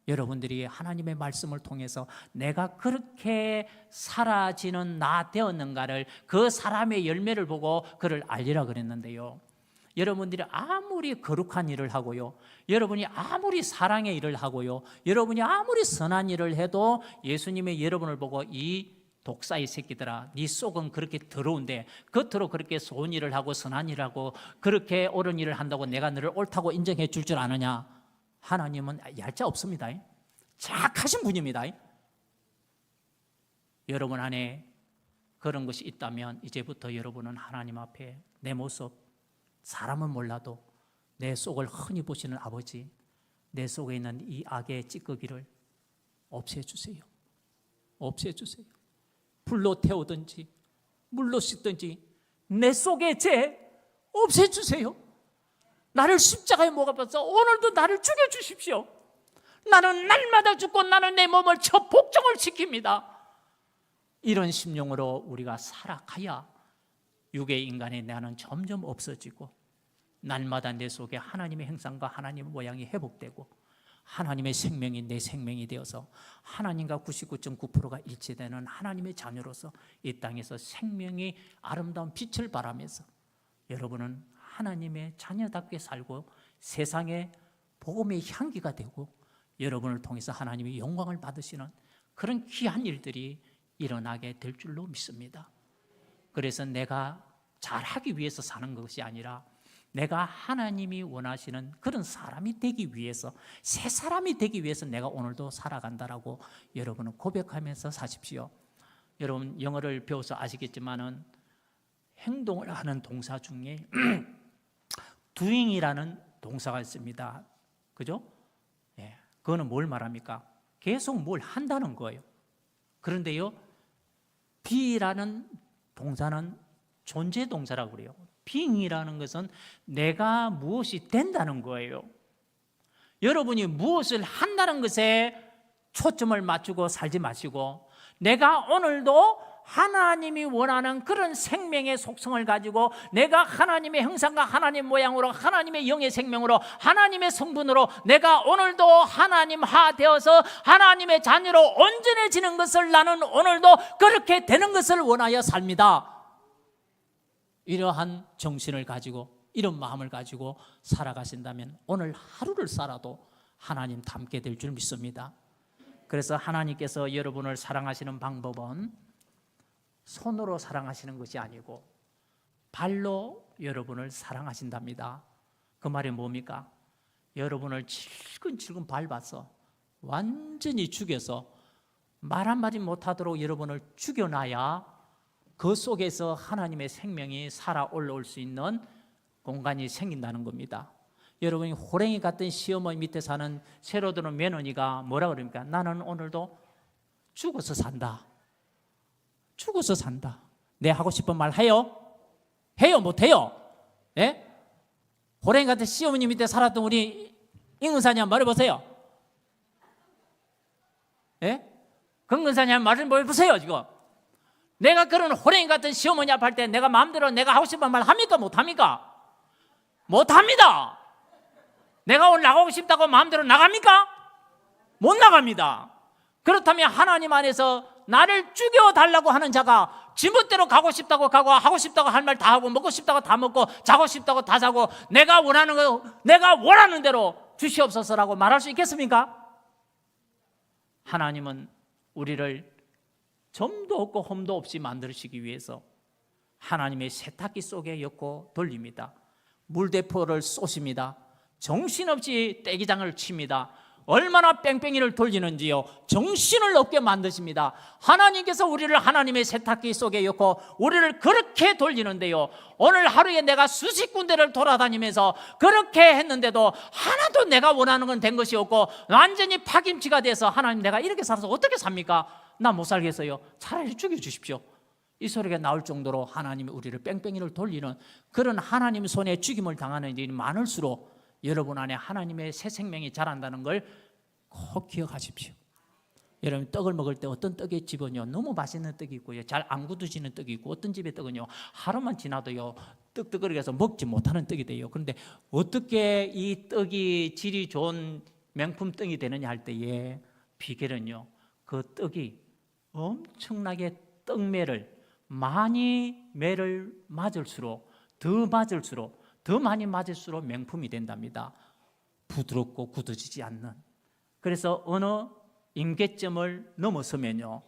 여러분들이 하나님의 말씀을 통해서 내가 그렇게 사라지는 나 되었는가를, 그 사람의 열매를 보고 그를 알리라 그랬는데요, 여러분들이 아무리 거룩한 일을 하고요, 여러분이 아무리 사랑의 일을 하고요, 여러분이 아무리 선한 일을 해도 예수님의 여러분을 보고 이 독사의 새끼들아, 네 속은 그렇게 더러운데 겉으로 그렇게 좋은 일을 하고 선한 일을 하고 그렇게 옳은 일을 한다고 내가 너를 옳다고 인정해 줄 줄 아느냐? 하나님은 얄짤 없습니다. 착하신 분입니다. 여러분 안에 그런 것이 있다면 이제부터 여러분은 하나님 앞에 내 모습, 사람은 몰라도 내 속을 흔히 보시는 아버지, 내 속에 있는 이 악의 찌꺼기를 없애주세요. 없애주세요. 불로 태우든지 물로 씻든지 내 속의 죄 없애주세요. 나를 십자가에 못 박아서 오늘도 나를 죽여주십시오. 나는 날마다 죽고 나는 내 몸을 저 복종을 시킵니다. 이런 심령으로 우리가 살아가야 육의 인간의 나는 점점 없어지고 날마다 내 속에 하나님의 형상과 하나님의 모양이 회복되고 하나님의 생명이 내 생명이 되어서 하나님과 99.9%가 일치되는 하나님의 자녀로서 이 땅에서 생명이 아름다운 빛을 발하면서 여러분은 하나님의 자녀답게 살고 세상에 복음의 향기가 되고 여러분을 통해서 하나님의 영광을 받으시는 그런 귀한 일들이 일어나게 될 줄로 믿습니다. 그래서 내가 잘하기 위해서 사는 것이 아니라 내가 하나님이 원하시는 그런 사람이 되기 위해서 새 사람이 되기 위해서 내가 오늘도 살아간다라고 여러분은 고백하면서 사십시오. 여러분 영어를 배워서 아시겠지만은 행동을 하는 동사 중에 doing이라는 동사가 있습니다. 그죠? 예, 그거는 뭘 말합니까? 계속 뭘 한다는 거예요. 그런데요, be라는 동사는 존재 동사라고 그래요. being이라는 것은 내가 무엇이 된다는 거예요. 여러분이 무엇을 한다는 것에 초점을 맞추고 살지 마시고 내가 오늘도 하나님이 원하는 그런 생명의 속성을 가지고 내가 하나님의 형상과 하나님의 모양으로 하나님의 영의 생명으로 하나님의 성분으로 내가 오늘도 하나님화 되어서 하나님의 자녀로 온전해지는 것을 나는 오늘도 그렇게 되는 것을 원하여 삽니다. 이러한 정신을 가지고 이런 마음을 가지고 살아가신다면 오늘 하루를 살아도 하나님 닮게 될 줄 믿습니다. 그래서 하나님께서 여러분을 사랑하시는 방법은 손으로 사랑하시는 것이 아니고 발로 여러분을 사랑하신답니다. 그 말이 뭡니까? 여러분을 질끈질끈 밟아서 완전히 죽여서 말 한마디 못하도록 여러분을 죽여놔야 그 속에서 하나님의 생명이 살아 올라올 수 있는 공간이 생긴다는 겁니다. 여러분이 호랭이 같은 시어머니 밑에 사는 새로 들어온 며느리가 뭐라 그럽니까? 나는 오늘도 죽어서 산다. 죽어서 산다. 내 하고 싶은 말 해요? 해요? 못해요? 예? 호랭이 같은 시어머니 밑에 살았던 우리 임근사님 한번 말해보세요. 예? 금근사님 한번 말해보세요 지금. 내가 그런 호랭이 같은 시어머니 앞 할 때 내가 마음대로 내가 하고 싶은 말 합니까? 못합니까? 못합니다. 내가 오늘 나가고 싶다고 마음대로 나갑니까? 못 나갑니다. 그렇다면 하나님 안에서 나를 죽여달라고 하는 자가 지멋대로 가고 싶다고 가고 하고 싶다고 할 말 다 하고 먹고 싶다고 다 먹고 자고 싶다고 다 자고 내가 원하는 거 내가 원하는 대로 주시옵소서라고 말할 수 있겠습니까? 하나님은 우리를 점도 없고 험도 없이 만드시기 위해서 하나님의 세탁기 속에 엮고 돌립니다. 물대포를 쏘십니다. 정신없이 떼기장을 칩니다. 얼마나 뺑뺑이를 돌리는지요. 정신을 없게 만드십니다. 하나님께서 우리를 하나님의 세탁기 속에 엮고 우리를 그렇게 돌리는데요. 오늘 하루에 내가 수십 군데를 돌아다니면서 그렇게 했는데도 하나도 내가 원하는 건 된 것이 없고 완전히 파김치가 돼서 하나님 내가 이렇게 살아서 어떻게 삽니까? 나 못 살겠어요. 차라리 죽여주십시오. 이 소리가 나올 정도로 하나님이 우리를 뺑뺑이를 돌리는 그런 하나님 손에 죽임을 당하는 일이 많을수록 여러분 안에 하나님의 새 생명이 자란다는 걸 꼭 기억하십시오. 여러분 떡을 먹을 때 어떤 떡의 집은요 너무 맛있는 떡이 있고요 잘 안 굳어지는 떡이 있고 어떤 집의 떡은요 하루만 지나도요 떡떡거리게 해서 먹지 못하는 떡이 돼요. 그런데 어떻게 이 떡이 질이 좋은 명품 떡이 되느냐 할 때에 비결은요 그 떡이 엄청나게 떡매를 많이 매를 맞을수록 더 많이 맞을수록 명품이 된답니다. 부드럽고 굳어지지 않는. 그래서 어느 임계점을 넘어서면요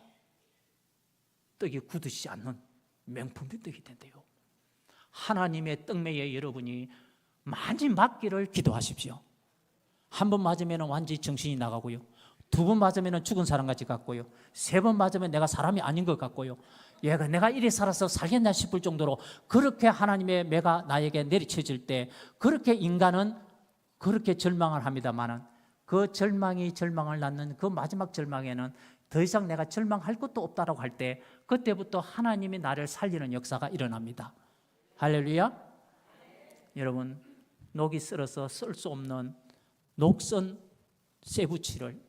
떡이 굳으시지 않는 명품인 떡이 된대요. 하나님의 떡매에 여러분이 많이 맞기를 기도하십시오. 한 번 맞으면 완전히 정신이 나가고요, 두 번 맞으면 죽은 사람같이 같고요, 세 번 맞으면 내가 사람이 아닌 것 같고요, 얘가 내가 이래 살아서 살겠나 싶을 정도로 그렇게 하나님의 매가 나에게 내리쳐질 때, 그렇게 인간은 그렇게 절망을 합니다마는 그 절망이 절망을 낳는 그 마지막 절망에는 더 이상 내가 절망할 것도 없다라고 할 때, 그때부터 하나님이 나를 살리는 역사가 일어납니다. 할렐루야. 여러분, 녹이 쓸어서 쓸 수 없는 녹선 쇠붙이를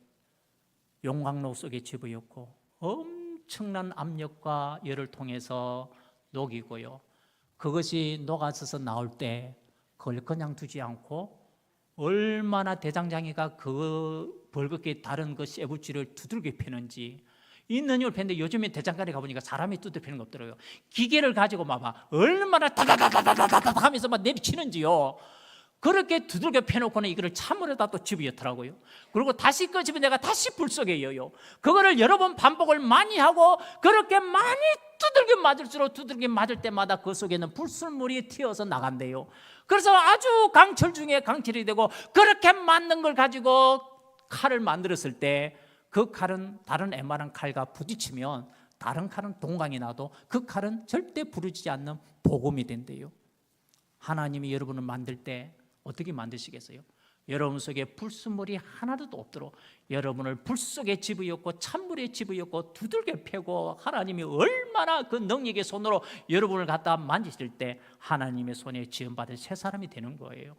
용광로 속에 집어넣고 엄청난 압력과 열을 통해서 녹이고요, 그것이 녹아져서 나올 때 그걸 그냥 두지 않고 얼마나 대장장이가 그 벌겋게 다른 그 쇠붙이를 두들겨 패는지. 있는 힘을 패는데 요즘에 대장간에 가보니까 사람이 두들겨 패는 거 없더라고요. 기계를 가지고 막 얼마나 다다다다다다다 하면서 막 내리치는지요. 그렇게 두들겨 패놓고는 이거를 찬물에다 또 집어넣더라고요. 그리고 다시 끄집어 내가 다시 불 속에 여요. 그거를 여러 번 반복을 많이 하고, 그렇게 많이 두들겨 맞을수록 두들겨 맞을 때마다 그 속에는 불순물이 튀어서 나간대요. 그래서 아주 강철 중에 강철이 되고, 그렇게 맞는 걸 가지고 칼을 만들었을 때 그 칼은 다른 웬만한 칼과 부딪히면 다른 칼은 동강이 나도 그 칼은 절대 부러지지 않는 복음이 된대요. 하나님이 여러분을 만들 때 어떻게 만드시겠어요? 여러분 속에 불순물이 하나도 없도록 여러분을 불 속에 집어넣고 찬물에 집어넣고 두들겨 패고, 하나님이 얼마나 그 능력의 손으로 여러분을 갖다 만지실 때 하나님의 손에 지음받은 새 사람이 되는 거예요.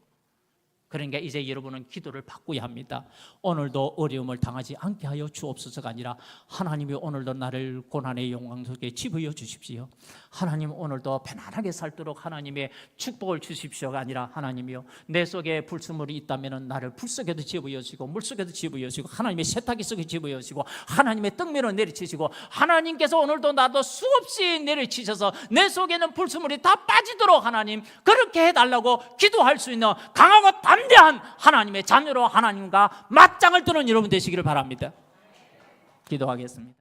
그러니까 이제 여러분은 기도를 바꿔야 합니다. 오늘도 어려움을 당하지 않게 하여 주옵소서가 아니라, 하나님이 오늘도 나를 고난의 영광 속에 집어여 주십시오. 하나님 오늘도 편안하게 살도록 하나님의 축복을 주십시오가 아니라, 하나님이요, 내 속에 불순물이 있다면 나를 불 속에도 집어여 주시고 물 속에도 집어여 주시고 하나님의 세탁기 속에 집어여 주시고 하나님의 떡면으로 내리치시고, 하나님께서 오늘도 나도 수없이 내리치셔서 내 속에는 불순물이 다 빠지도록 하나님 그렇게 해달라고 기도할 수 있는 강하고 담대한 하나님의 자녀로 하나님과 맞짱을 뜨는 여러분 되시기를 바랍니다. 기도하겠습니다.